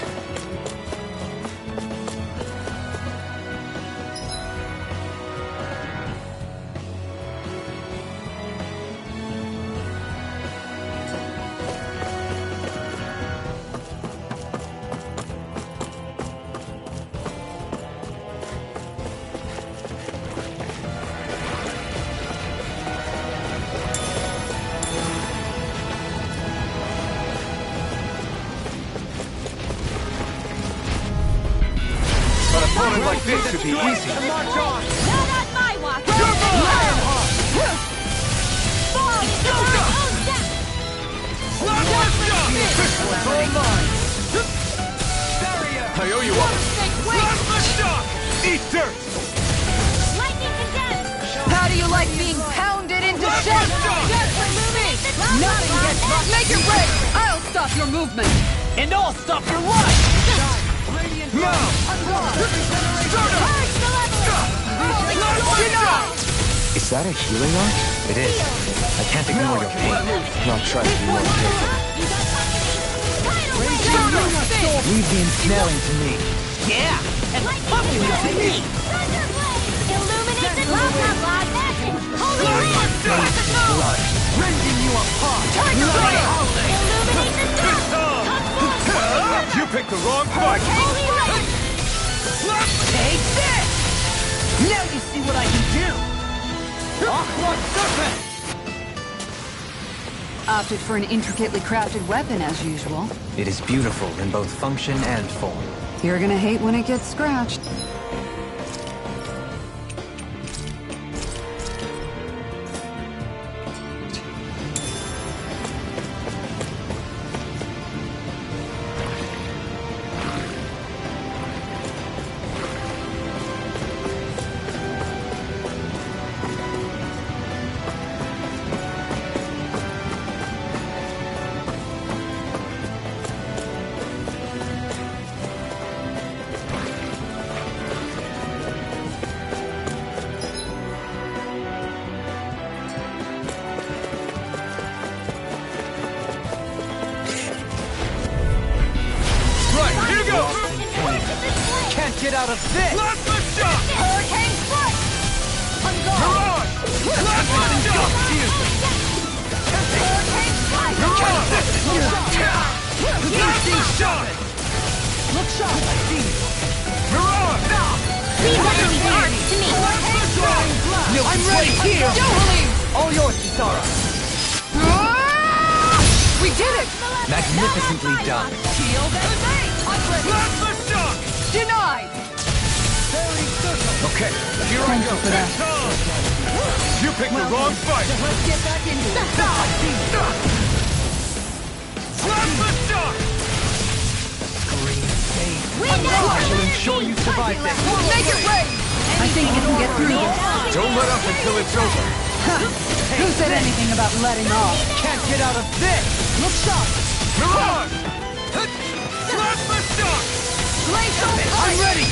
Opponent like this should be easy. March on! Not my walk! I owe you one. Plasma shock! Eat dirt! Lightning condemned! How do you like being pounded into shape? Nothing gets much. Make it rain! I'll stop your movement! And I'll stop your life! Now! Is that a healing art? It is. I can't ignore your pain. I'll try to be more careful. Leave the ensnaring to me. Yeah! And the pumpkin to me! Illuminate the dark! Holy Blood, rending you apart! Illuminate the dark! You picked the wrong fight! Take this! Now you see what I can do! Aqua Serpent! Opted for an intricately crafted weapon as usual. It is beautiful in both function and form. You're gonna hate when it gets scratched. Right, here you go! Can't get out of this! Plasma shock! Hurricane foot! Hurrah! Plasma shock! Hurricane strike! Plasma shock! Look sharp! Hurrah! Leave enemy's arts to me! I'm right here! Dohalim! All yours, Kisara! We did it! Magnificently done. Shield and bait! Plasma shock! Denied! Very good. Okay, here I Thank go. you for that. You picked the wrong fight. Let's get back into it. Slap the shock! I shall ensure you survive this. Make it rain! I think you can get through this. Don't let up until it's over. Who said anything about letting off? Can't get out of this. Look sharp! Mirage! Slap the shock! Glacial I'm ready.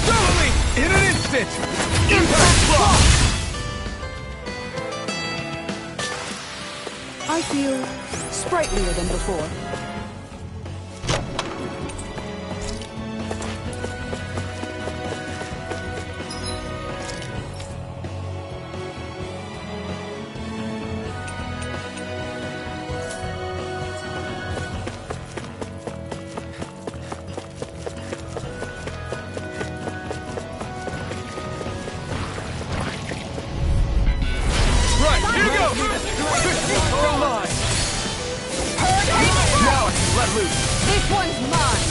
Totally! In an instant! Impact block! I feel sprightlier than before. Right, here we go! Pistols are alive! Now I can let loose! This one's mine!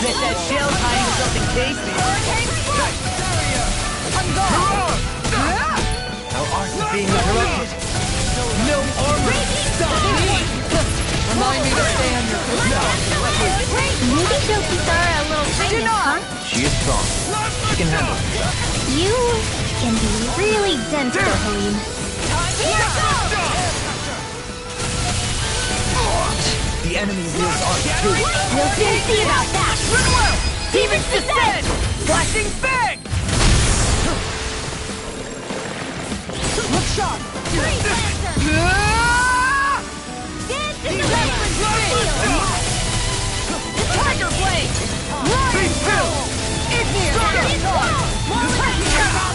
Bet that shell's hiding something tasty. I'm gone! Our arts are being interrupted. No armor. Stop me. Remind me to stay on your toes. Maybe show Kisara a little kindness, huh? She is strong. She can handle it. You can be really dense, though, Halim. The enemy wields art too. We'll soon see about that. Demons descend! Flashing bang! Look sharp! Tiger Blade! Be still!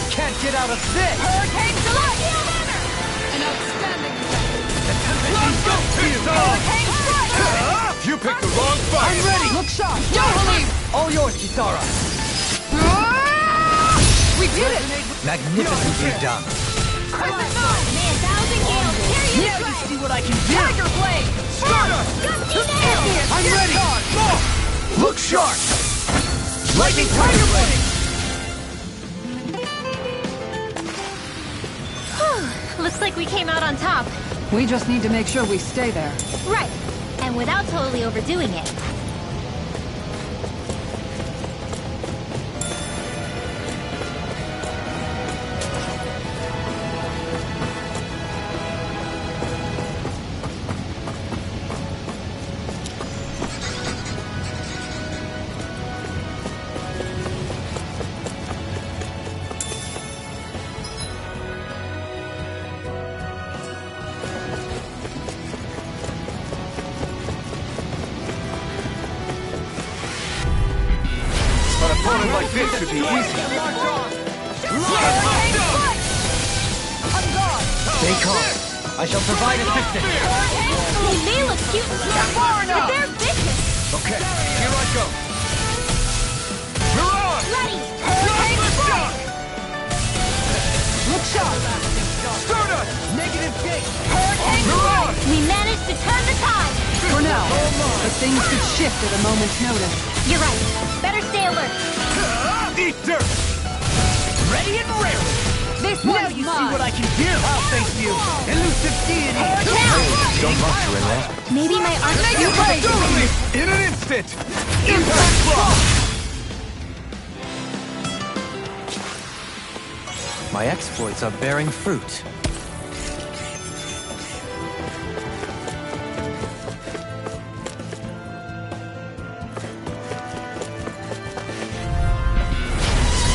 Can't get out of this. Hurricane Delight! An outstanding It's on! Hurricane Strike! You picked the wrong fight! I'm ready. Look sharp! Yo, Halim! All yours, Kisara. We did it! Magnificently done. Crescent Moon! Now you see what I can do. Tiger Blade! I'm ready. Look sharp. Lightning Tiger Blade. Looks like we came out on top. We just need to make sure we stay there. Right. And without totally overdoing it. An opponent like this should be easy. Stay calm. I shall provide assistance. They may look cute and stuff, but they're vicious. Okay, here I go. Mirage! Bloody. Slap the shock! Look sharp! Stardust! Negative gate. Mirage! We managed to turn the tide. For now, but things could shift at a moment's notice. You're right. Better stay alert. Eat dirt! Ready and rare. This Now one's you see mine! what I can do. I'll face you. Elusive deity. Don't rush her in there. Maybe my art Totally! In an instant! Impact block! My exploits are bearing fruit.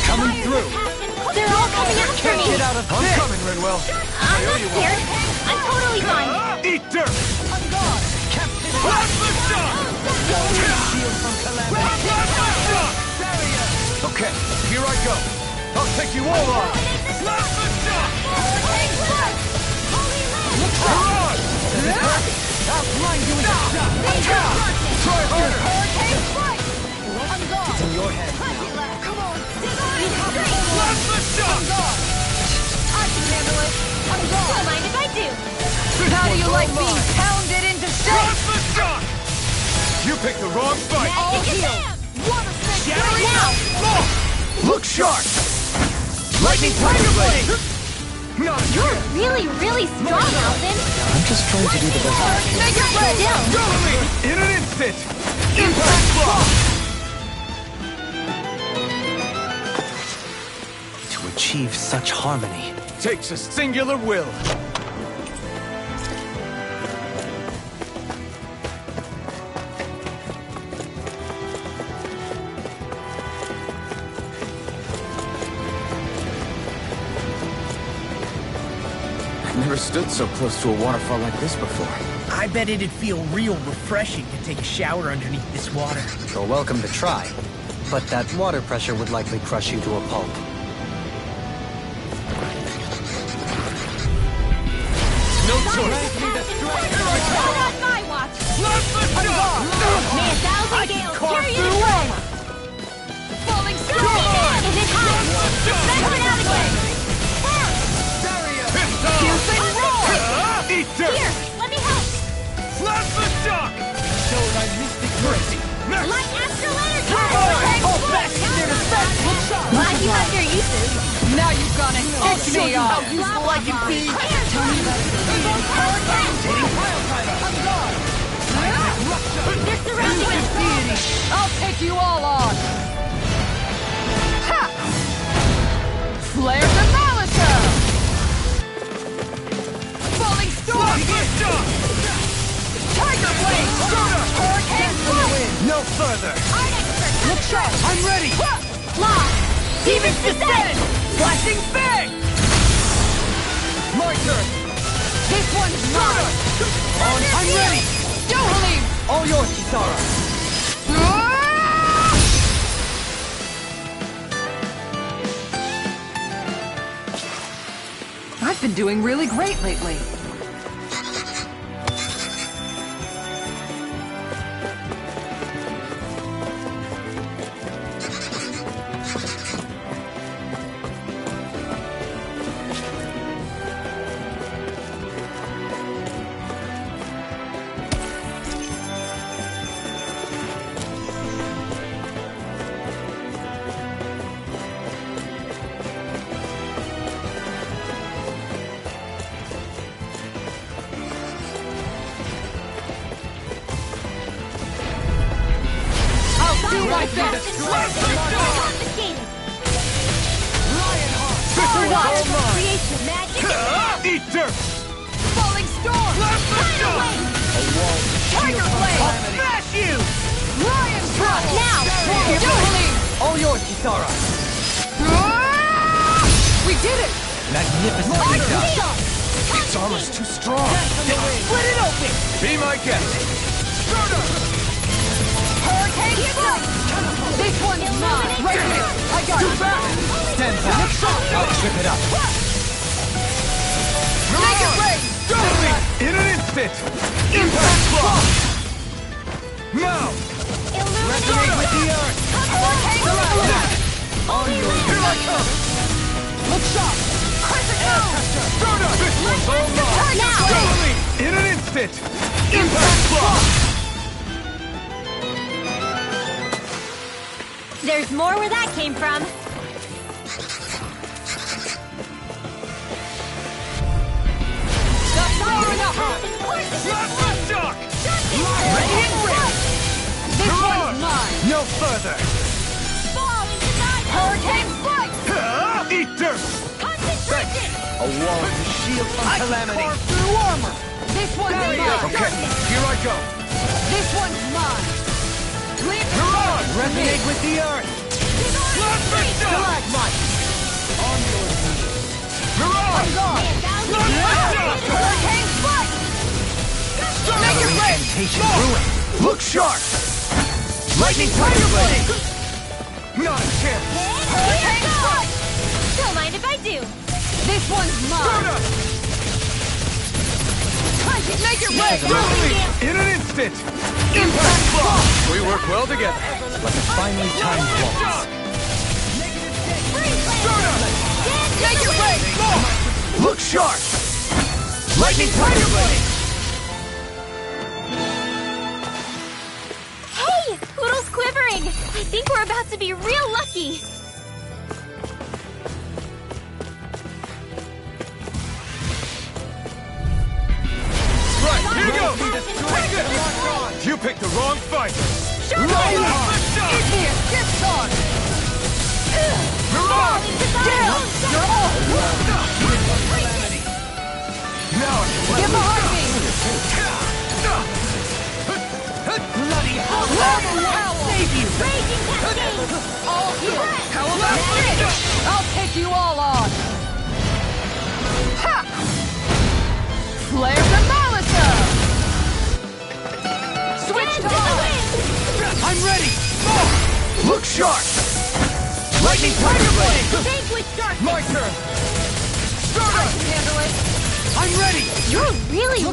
Coming through. They're all coming after Can't me. get out of I'm this. coming, Renwell! I'm not scared. I'm totally fine. Eat dirt! Blast the shock! Shield from calamity. Blast the shock! Okay, here I go. I'll take you all on! Blast the shock! Mirage! I'll blind you with a shot. Try harder! It's in your hands. Blast the shock! Don't mind if I do. How do you like being pounded into shape? Blast the shock! You picked the wrong fight! All healed! Water snake Shattering now! Look! Look sharp! Lightning Tiger Blade! Not a You're chance! really strong, Alvin. I'm just trying to do the best I can. Make it right. Still. Go! In an instant! Impact Block! To achieve such harmony. Takes a singular will. I've never stood so close to a waterfall like this before. I bet it'd feel real refreshing to take a shower underneath this water. You're welcome to try, but that water pressure would likely crush you to a pulp. No choice! Not on my watch. May 1,000 gales carry you away. Falling star. Is it high? Send it out again. Eat dirt! Here, let me help. Plasma Shock! Show thy mystic mercy! Next! Light astral energy. All best in their defense! Glad you have your uses. Now you've gone and I'll pissed show me you how off. useful I can be! They're surrounding us. I'll take you all on. Ha! Flare Demolitor! Falling Storm! Tiger Blade! Hurricane Blade! No further! Look sharp! I'm ready! Lock. Demon's Descent. Flashing Fang! My turn! This one's mine! I'm ready! Dohalim! All yours, Kisara! I've been doing really great lately. Do my best! Confiscated. All mine! Creation magic. Eat dirt! Falling Storm! Plasma Shock! Tiger Blade! Smash you! Lion Trap! Now. Dohalim! All yours, Kisara! We did it! Magnificently done! Its armor's too strong! Split it open! Be my guest! Hurricane Strike! This one's mine! Right here! I got it! Stand back! I'll trip it up! Make it rain! In an instant! Impact Block! Now! Resonate with the earth. Hurricane Strike! Here I come! Look sharp! Crescent Moon! This one's all mine! Now. In an instant! Impact Block! There's more where that came from. That's far enough! Plasma Shock! This one's mine! No further! Fall into night. Hurricane Strike! Eat dirt! Concentration. A wall to shield from calamity! Through armor! This one's mine! Okay, here I go! This one's mine! Leave it Mirage! Resonate with the earth! Plasma Shock! Stalagmite! Mirage! Hurricane Strike! Make it rain! Incantation ruined. Look sharp! Lightning Tiger Blade! Not a chance! Hurricane Strike! Don't mind if I do. This one's mine! Make it rain! In an instant! Impact Block! We work well together. Like a finely timed waltz. Make it rain! Look sharp! Lightning Tiger Blade! Hey, Poodle's quivering. I think we're about to be real lucky. be destroyed! You picked the wrong fight! Lionheart! In here! Get on! Mirage! Down! You're all! Now Give a heartbeat! Bloody hell! Save you! All heal! How about this? I'll take you all on! Ha! Flare the Malisa! Switch to I'm ready! Look sharp! Lightning Tiger Blade! My turn! I can handle it! I'm ready! You're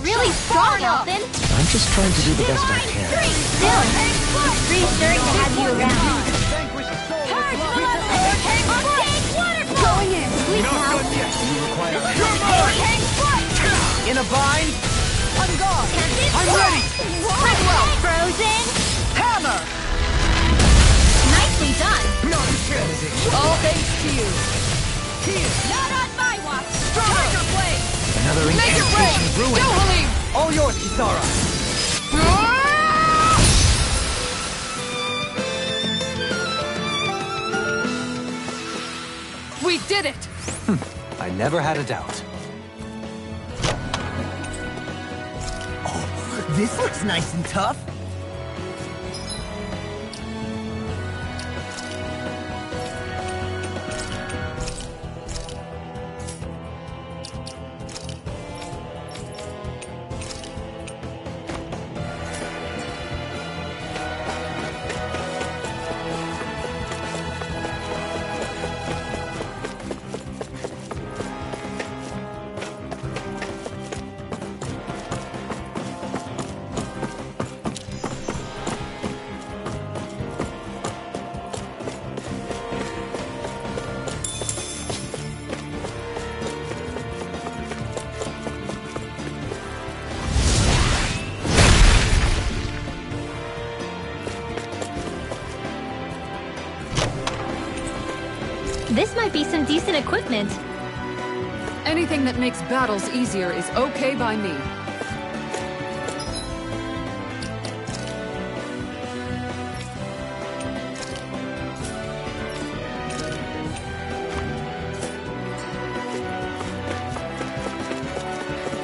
really strong, Elfin. I'm just trying to do the best I can. Still, it's reassuring to have you around. Going in! Please Not help. done yet! You're mine! In a bind? On guard! I'm ready! Bridwell! Frozen. Hammer! Nicely done. Not a chance! All thanks to you! Not on my watch. Tiger Blade! Another Make it rain! incantation ruined. Go, Halim! All yours, Kisara. We did it! I never had a doubt. This looks nice and tough. This might be some decent equipment. Anything that makes battles easier is okay by me.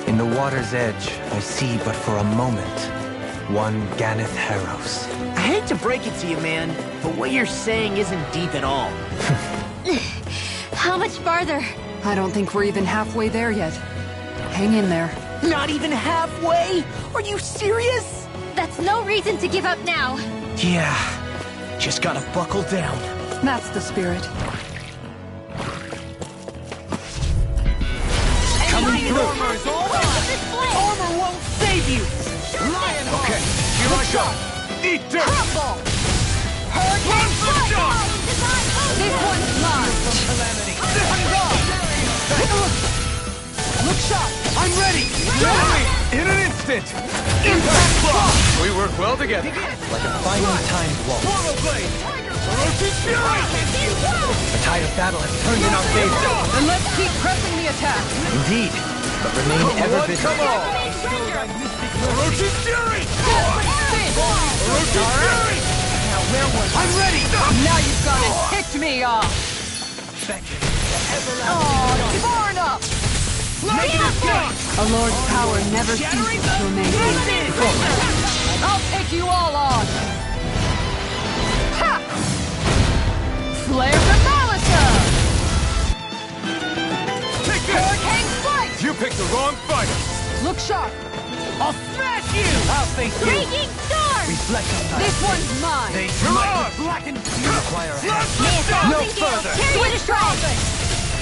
In the water's edge, I see but for a moment one Ganeth Haros. I hate to break it to you, man, but what you're saying isn't deep at all. How much farther? I don't think we're even halfway there yet. Hang in there. Not even halfway? Are you serious? That's no reason to give up now. Yeah, just gotta buckle down. That's the spirit. Coming through. Armor won't save you. Okay, here I go! Eat dirt! Crumble! Hurricane Strike! This one's mine! On guard! Look sharp! I'm ready! In an instant! Impact block! We work well together. Like a finely timed waltz. Swallow Blade! Orochi Fury! The tide of battle has turned in our favor. Then let's keep pressing the attack! Indeed, but remain ever One, come vigilant. on! Orochi Fury! Spin! Orochi Fury! I'm ready! Now you've gone and ticked me off! Oh, torn up! A lord's power never ceases to amaze me. I'll take you all on! Ha! Flare the Malisa! Take this! Hurricane Slice! You picked the wrong fight! Look sharp! I'll smash you! I'll face you! Raging storm! Reflect on that. This one's mine! They Mirage! blackened. You require a hand. No further! Switch traffic!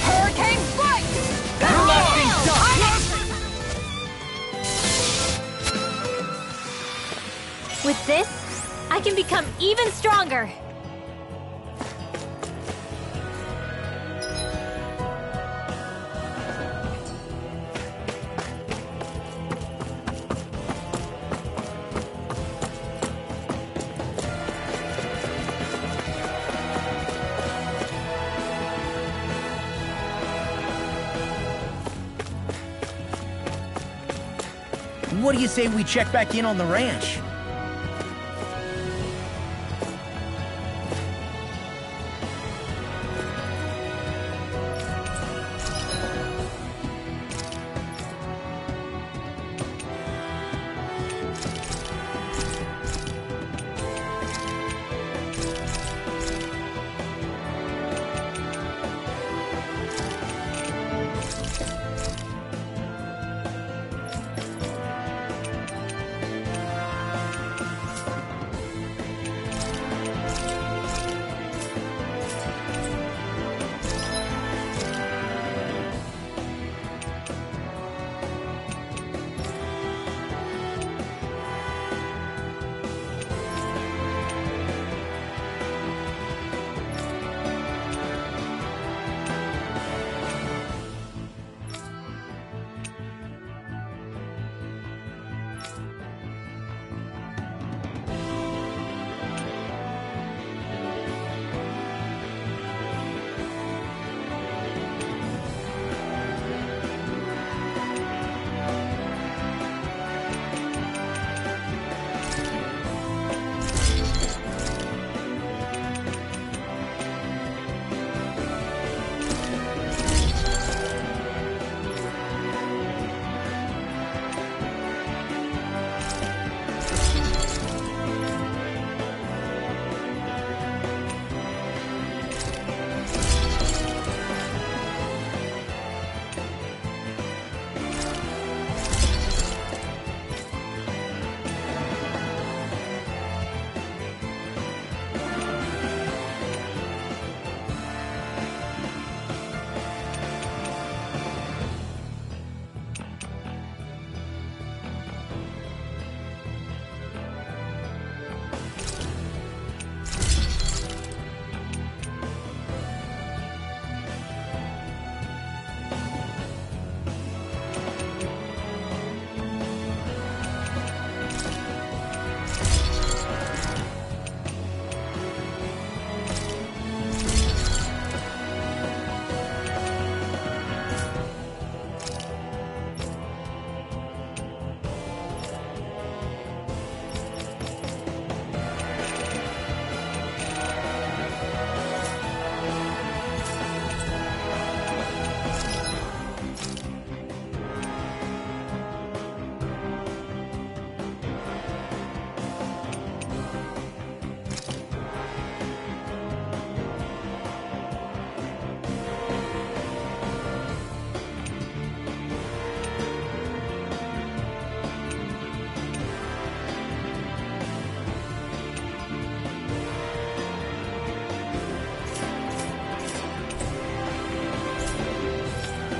Hurricane Slice! Everlasting dust. With this, I can become even stronger. What do you say we check back in on the ranch?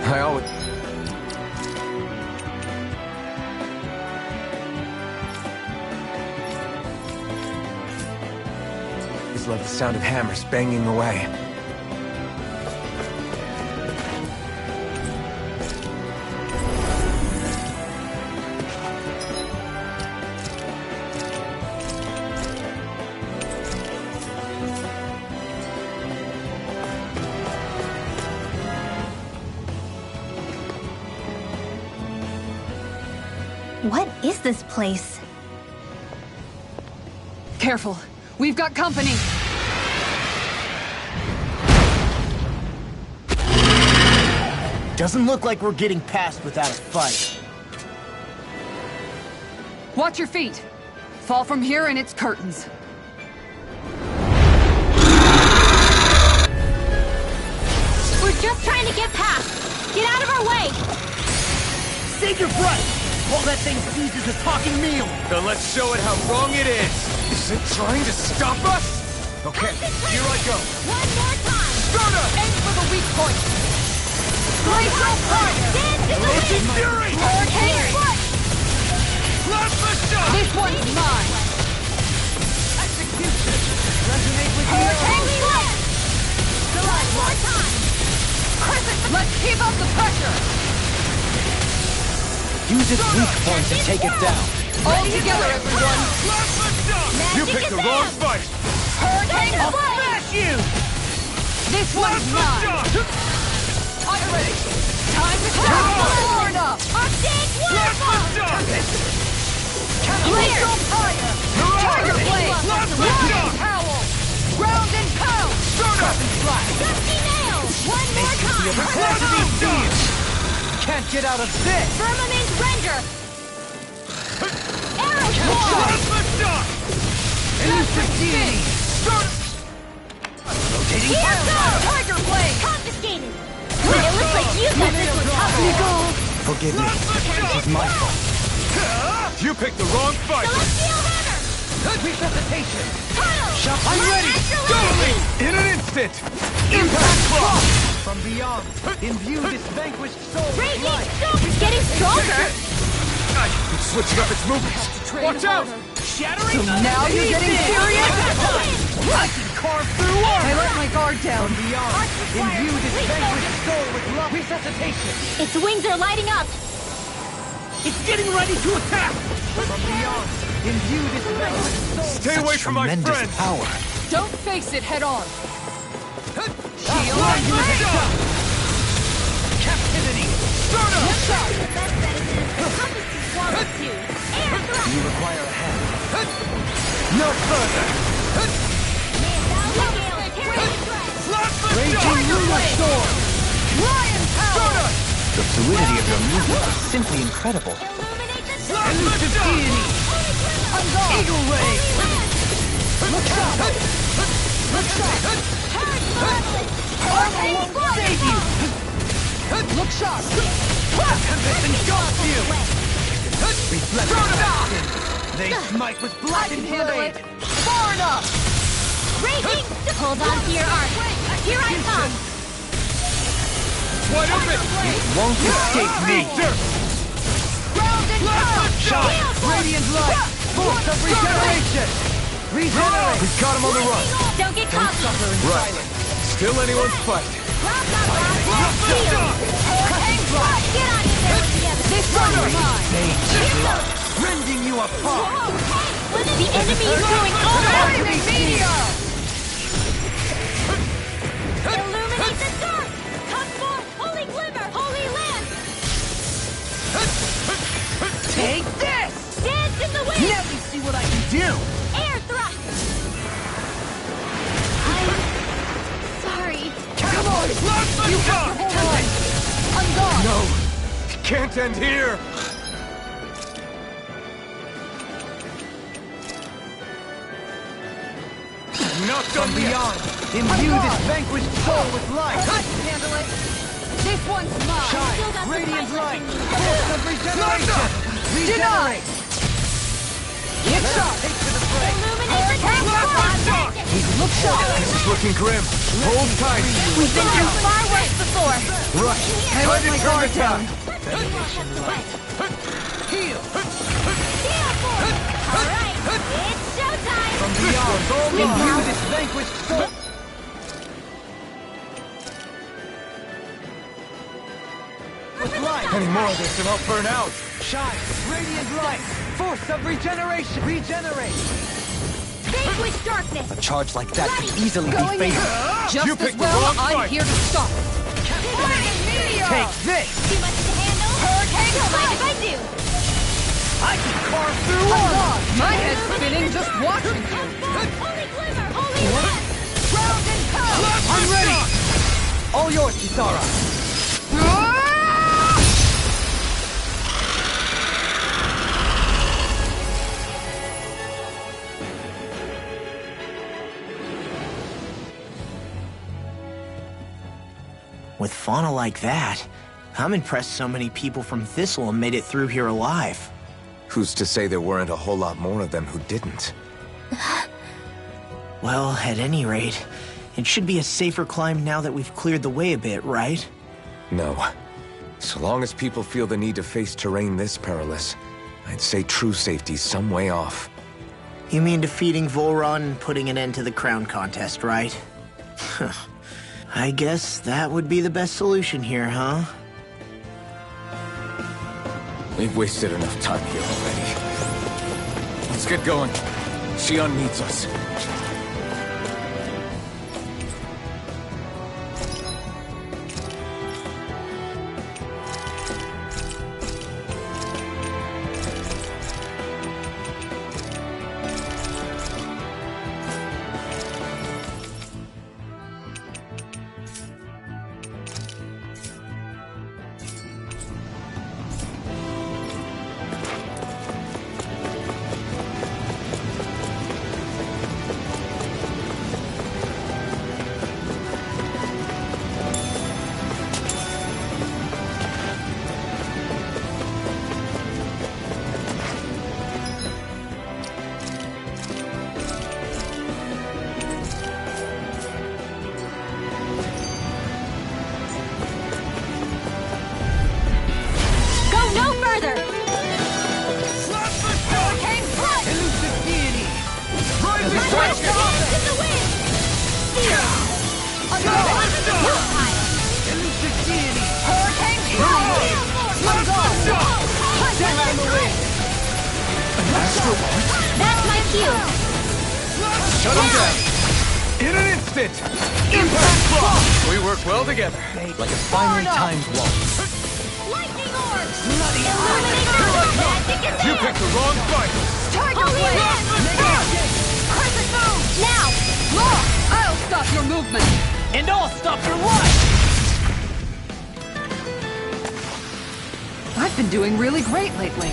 I always... Just love the sound of hammers banging away. What is this place? Careful. We've got company. Doesn't look like we're getting past without a fight. Watch your feet. Fall from here and it's curtains. We're just trying to get past. Get out of our way. Save your breath! While that thing seizes a talking meal! Then let's show it how wrong it is! Is it trying to stop us? Okay, here I go! One more time. Stunner! Aim for the weak point. Glacial Fire. Dance in the Launching wind. Fury! Hurricane Foot. Plasma Shock! This one's mine. Execution! Resonate with Hurricane Foot. One more time. Let's keep up the pressure. Use its weak point to take it down. All together, everyone. Plasma Shock! You Magic picked the Advance. wrong fight! Hurricane I'll Foot. smash you! This one's Plasma mine. Shock! I'm ready. Time to start. Forward up. Arctic Plasma Waterfall. Shock! can't get out of this! Firmament Render! Arrow Claw! Plasma shock! Elusive Deity! Rotating Here Fire goes! Tiger Blade! Confiscated! It looks like you thought this was tough. Forgive me. This is my fault. You picked the wrong fight! Celestial Hammer! Resuscitation! Tunnel! I'm ready! Totally! In an instant! Impact Claw! From beyond, imbue this vanquished soul with Raging light! Storm! It's getting stronger! It's switching up its movements! Watch out! Shattering! Now you're getting serious? I can carve through I armor! let my guard down. From beyond, imbue this vanquished soul with love! Resuscitation! Its wings are lighting up. It's getting ready to attack! From beyond, imbue this vanquished soul! Stay away from my Tremendous friend! power. Don't face it head on. Shield activation! Captivity! Start up! The best medicine is the toughest to swallow too. Air thrust. You require a hand. No further! Plasma Raging shock! Lunar Storm! Lion power! Start up! The fluidity of your movement is simply incredible. Illuminate the Plasma Elusive shock! Deity! Eagle Ray! Look out! Look out! Armor won't save you! Look sharp! Tempest engulfs you! Reflect action! They smite with blackened blade! Far enough! Raging! Hold on to your arm. Here I come. Wide open! Won't escape me! Ground and power! Shot! Radiant light! Force of regeneration! Regenerate! We've got him on the run! Don't get Don't cocky. suffer in Right. silence! Still anyone's fight! Get on in there together. This one is mine! Sage blood! Rending you apart! The enemy is going all out. Flaming meteor! Illuminate the dark. Come forth, holy glimmer, holy lance. Take this! Dance in the wind. Let me see what I can do! Air thrust. I'm sorry. Come on! Plasma You shock! have to hold on! I'm gone! No! It can't end here! Not done From yet! beyond, imbue this vanquished soul with light! I can handle it! This one's mine! Still Shine! got some Radiant fight light! left in you. Force of regeneration! Regenerate! Get shot! Take to the fray! Illuminate the dark. Plasma shock! Look sharp! This is looking grim. Hold tight. We've been through far worse before. Right. I let my guard down! Heal. All right, it's showtime. From beyond, imbue this vanquished soul! With light! Any more of this and I'll burn out. Shine! Radiant light! Force of regeneration! Regenerate! Vanquish darkness. A charge like that could easily be Going in. fatal. Just You as picked the well, wrong I'm fight. here to stop it. Flaming meteor! Take this! Too much to handle. Hurricane. Don't mind if I do. I can carve through I'm armor! gone! My head's spinning just watching you! Holy glimmer, holy lance. Ground and power! I'm ready! All yours, Kisara! With fauna like that, I'm impressed so many people from Thistle made it through here alive. Who's to say there weren't a whole lot more of them who didn't? Well, at any rate, it should be a safer climb now that we've cleared the way a bit, right? No. So long as people feel the need to face terrain this perilous, I'd say true safety's some way off. You mean defeating Volron and putting an end to the crown contest, right? I guess that would be the best solution here, huh? We've wasted enough time here already. Let's get going. Shion needs us. That's in the way! That's my cue. Shut him down! In an instant! Impact block! We work well together. Like a finely timed waltz. Lightning orb! You picked the wrong fight! Tiger Holy blade! Blast! Crescent moon! Now! Law! I'll stop your movement! And I'll stop your life! I've been doing really great lately.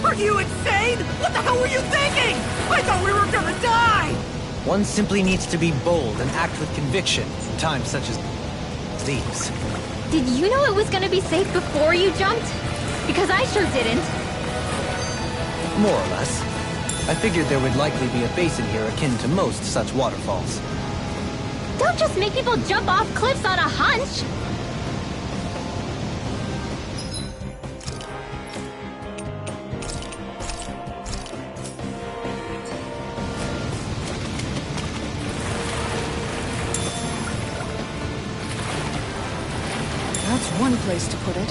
Are you insane? What the hell were you thinking? I thought we were gonna die! One simply needs to be bold and act with conviction in times such as these. Did you know it was gonna be safe before you jumped? Because I sure didn't. More or less. I figured there would likely be a basin here akin to most such waterfalls. Don't just make people jump off cliffs on a hunch! That's one place to put it.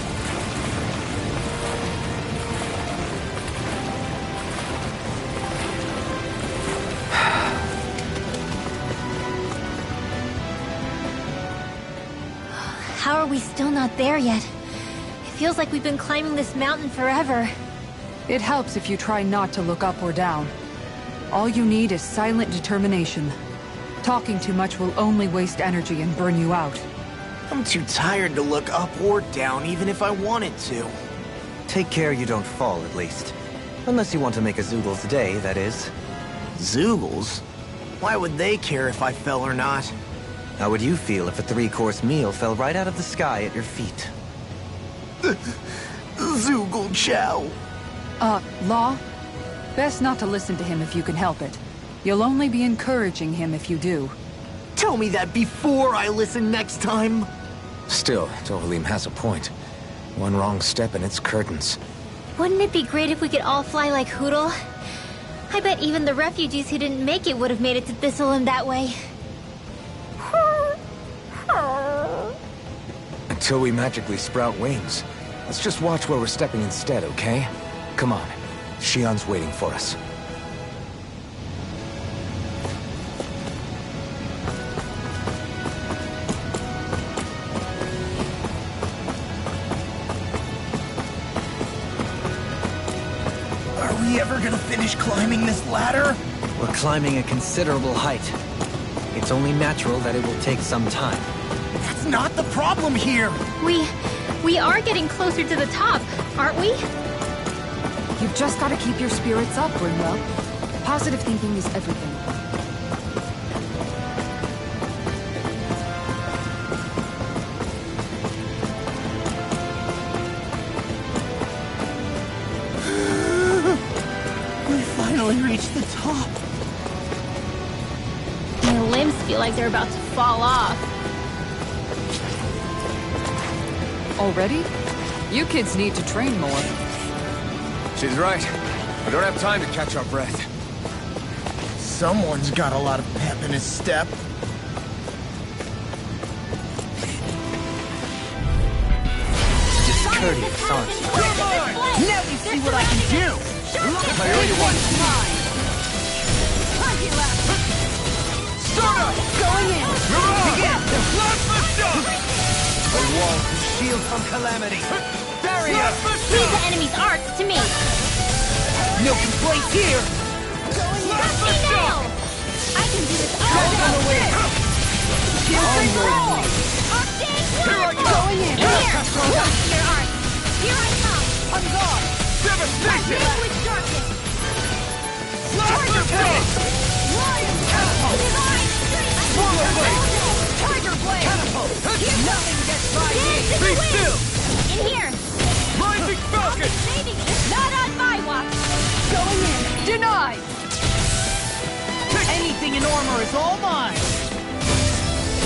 How are we still not there yet? It feels like we've been climbing this mountain forever. It helps if you try not to look up or down. All you need is silent determination. Talking too much will only waste energy and burn you out. I'm too tired to look up or down, even if I wanted to. Take care you don't fall, at least. Unless you want to make a Zoogle's day, that is. Zoogles? Why would they care if I fell or not? How would you feel if a 3-course meal fell right out of the sky at your feet? Zoogle Chow. Law? Best not to listen to him if you can help it. You'll only be encouraging him if you do. Tell me that before I listen next time. Still, Dohalim has a point. One wrong step and it's curtains. Wouldn't it be great if we could all fly like Hootle? I bet even the refugees who didn't make it would have made it to Thistleland that way. Until we magically sprout wings. Let's just watch where we're stepping instead, okay? Come on. Shion's waiting for us. Are we ever gonna finish climbing this ladder? We're climbing a considerable height. It's only natural that it will take some time. That's not the problem here. We are getting closer to the top, aren't we? You've just got to keep your spirits up, Brimwell. Positive thinking is everything. We finally reached the top. My limbs feel like they're about to fall off. Already? You kids need to train more. She's right. We don't have time to catch our breath. Someone's got a lot of pep in his step. Discourteous, aren't you? Now you see what I can do! I owe you one. Start up! Going in! Begin! A wall to shield from calamity. Barrier! Leave the enemy's arts to me. No complaints here! Trust me now! I can do this all On alone. the way! Octane Here I Blast! go! Going in! Here! Trust your arts. Here I come. On guard! Devastation! With darkness! Blaster Blade! Lion catapult! Swallow Blade! Tiger blade! Catapult! Nothing gets by me! Be still! In here! Rising Falcon! Saving it! Not on my watch! Going in! Denied! Anything in armor is all mine!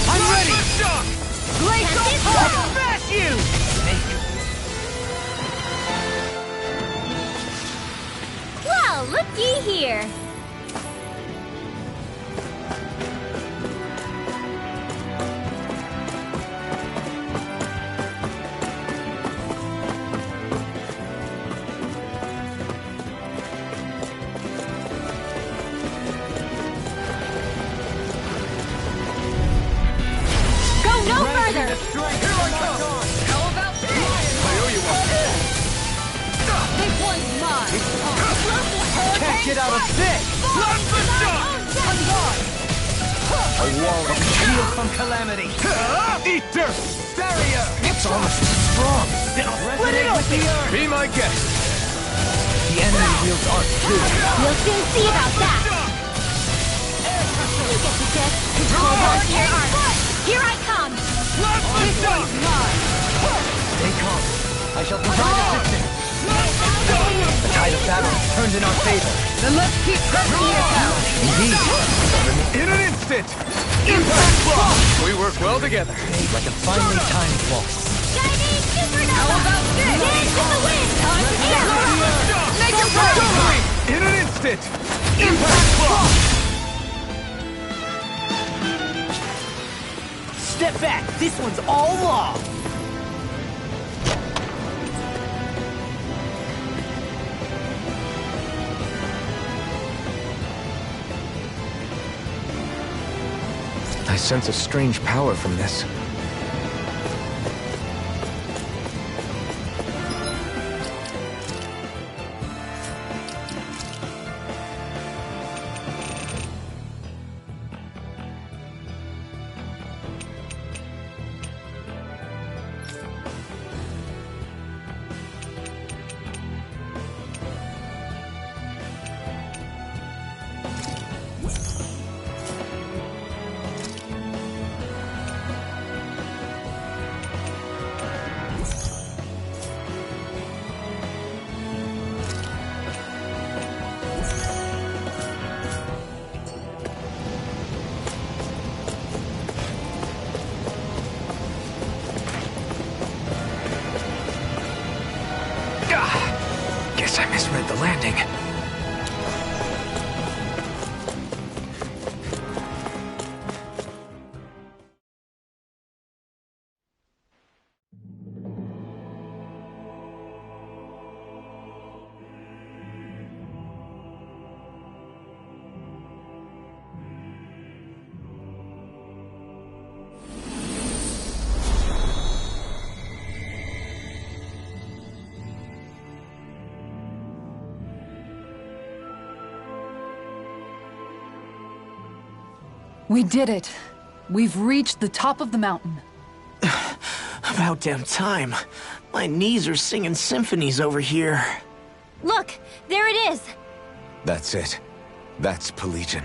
I'm ready! Plasma Shock! Glacial I'll fire! smash you! Well, looky here! Go no further! Here I come! How about this? I owe you one! This one's mine! Can't get out of this! Plasma Shock! On guard! A wall of shield from calamity! Ether! Barrier! It's almost as strong! Then I'll resonate with the earth! Be my guest! The enemy wields art too! We'll soon see about that! You get the gist. Hold on to your arm. Here I come! Plasma Shock! Stay calm. I shall provide assistance. The tide of battle has turned in our favor. Then let's keep pressing it down! Indeed. In an instant! Impact Block! We work well together. Made like a finely timed waltz. Shining supernova! How about this? Get into the wind! Time to air! Make it right! In an instant! Impact Block! Step back. This one's all law. I sense a strange power from this. Guess I misread the landing. We did it. We've reached the top of the mountain. About damn time. My knees are singing symphonies over here. Look! There it is! That's it. That's Pelegion,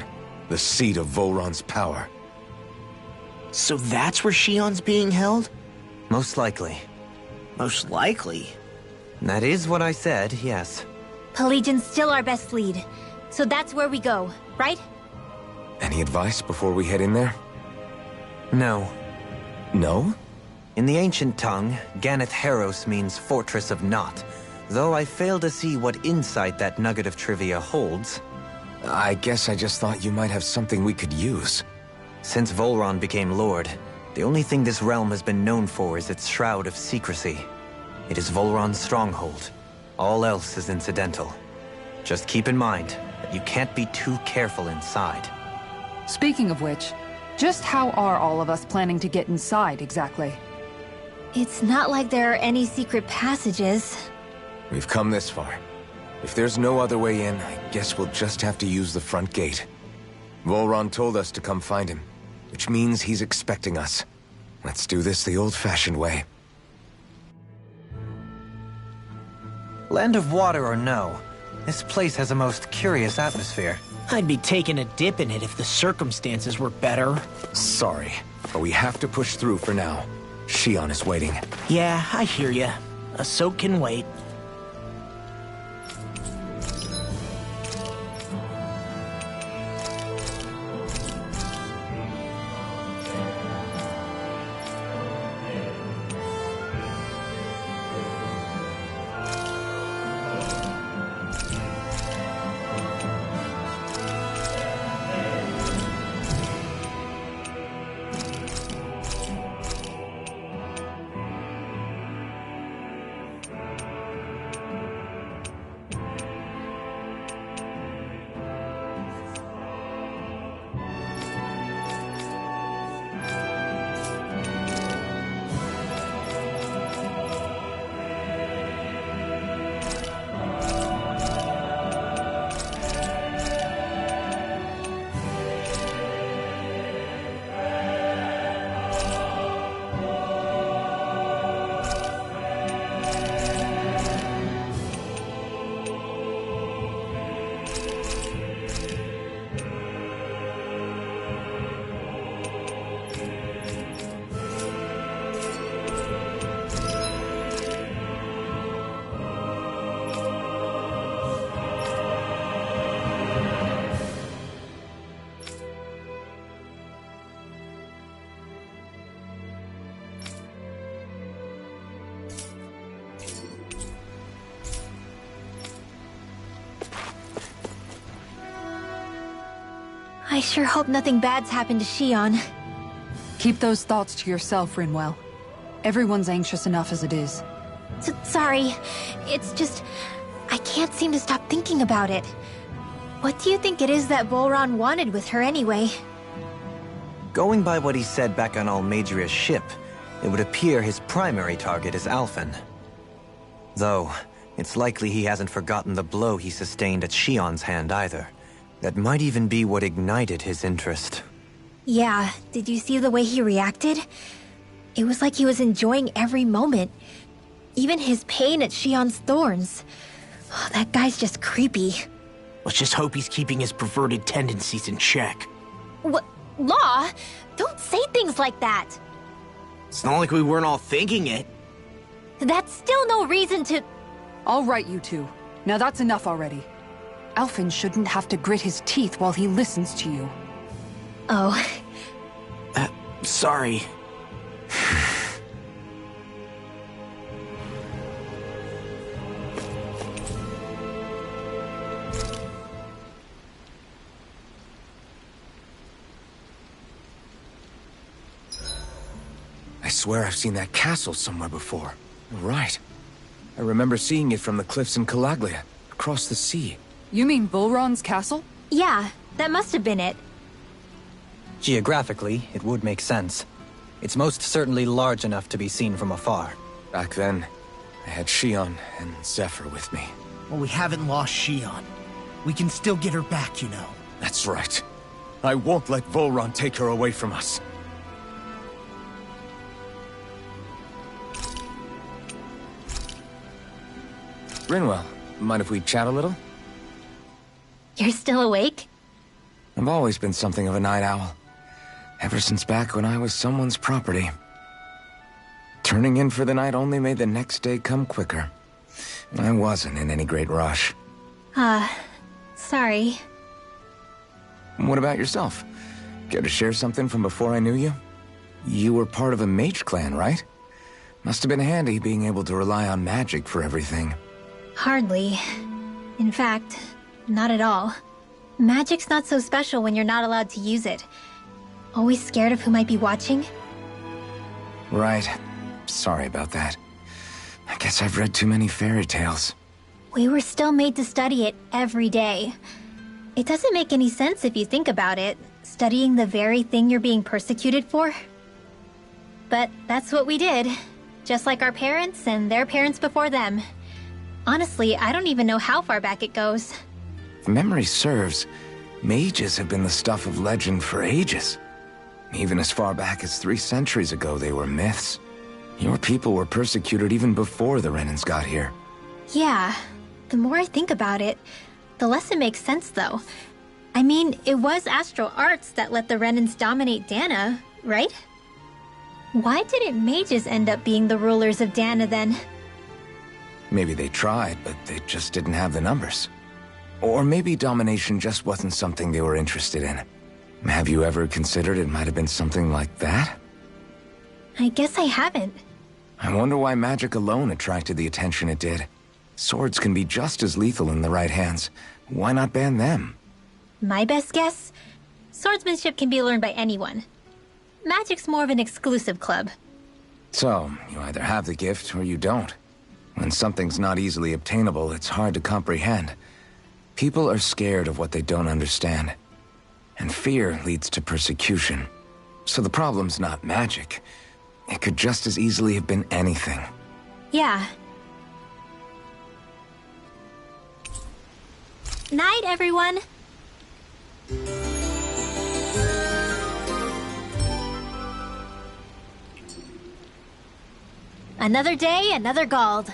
the seat of Volron's power. So that's where Shion's being held? Most likely. Most likely. That is what I said, yes. Pelagian's still our best lead. So that's where we go, right? Any advice before we head in there? No. No? In the ancient tongue, Ganeth Heros means Fortress of Naught, though I fail to see what insight that nugget of trivia holds. I guess I just thought you might have something we could use. Since Volron became Lord, the only thing this realm has been known for is its shroud of secrecy. It is Volron's stronghold. All else is incidental. Just keep in mind that you can't be too careful inside. Speaking of which, just how are all of us planning to get inside exactly? It's not like there are any secret passages. We've come this far. If there's no other way in, I guess we'll just have to use the front gate. Volron told us to come find him, which means he's expecting us. Let's do this the old-fashioned way. Land of water or no, this place has a most curious atmosphere. I'd be taking a dip in it if the circumstances were better. Sorry, but we have to push through for now. Shion is waiting. Yeah, I hear ya. A soak can wait. I sure hope nothing bad's happened to Shion. Keep those thoughts to yourself, Rinwell. Everyone's anxious enough as it is. Sorry. It's just... I can't seem to stop thinking about it. What do you think it is that Volron wanted with her anyway? Going by what he said back on Almadria's ship, it would appear his primary target is Alphen. Though, it's likely he hasn't forgotten the blow he sustained at Shion's hand either. That might even be what ignited his interest. Yeah, did you see the way he reacted? It was like he was enjoying every moment. Even his pain at Shion's thorns. Oh, that guy's just creepy. Let's just hope he's keeping his perverted tendencies in check. What? Law? Don't say things like that! It's not like we weren't all thinking it. That's still no reason to... All right, you two. Now that's enough already. Alphen shouldn't have to grit his teeth while he listens to you. Oh. Sorry. I swear I've seen that castle somewhere before. Right. I remember seeing it from the cliffs in Calaglia, across the sea. You mean Volron's castle? Yeah, that must have been it. Geographically, it would make sense. It's most certainly large enough to be seen from afar. Back then, I had Shion and Zephyr with me. Well, we haven't lost Shion. We can still get her back, you know. That's right. I won't let Volron take her away from us. Rinwell, mind if we chat a little? You're still awake? I've always been something of a night owl. Ever since back when I was someone's property. Turning in for the night only made the next day come quicker. I wasn't in any great rush. Sorry. What about yourself? Care to share something from before I knew you? You were part of a mage clan, right? Must have been handy being able to rely on magic for everything. Hardly. In fact, not at all. Magic's not so special when you're not allowed to use it. Always scared of who might be watching? Right. Sorry about that. I guess I've read too many fairy tales. We were still made to study it every day. It doesn't make any sense if you think about it, studying the very thing you're being persecuted for. But that's what we did. Just like our parents and their parents before them. Honestly, I don't even know how far back it goes. If memory serves, mages have been the stuff of legend for ages. Even as far back as 3 centuries ago, they were myths. Your people were persecuted even before the Renans got here. Yeah, the more I think about it, the less it makes sense, though. I mean, it was Astral Arts that let the Renans dominate Dana, right? Why didn't mages end up being the rulers of Dana then? Maybe they tried, but they just didn't have the numbers. Or maybe domination just wasn't something they were interested in. Have you ever considered it might have been something like that? I guess I haven't. I wonder why magic alone attracted the attention it did. Swords can be just as lethal in the right hands. Why not ban them? My best guess? Swordsmanship can be learned by anyone. Magic's more of an exclusive club. So, you either have the gift or you don't. When something's not easily obtainable, it's hard to comprehend. People are scared of what they don't understand. And fear leads to persecution. So the problem's not magic. It could just as easily have been anything. Yeah. Night, everyone. Another day, another Gald.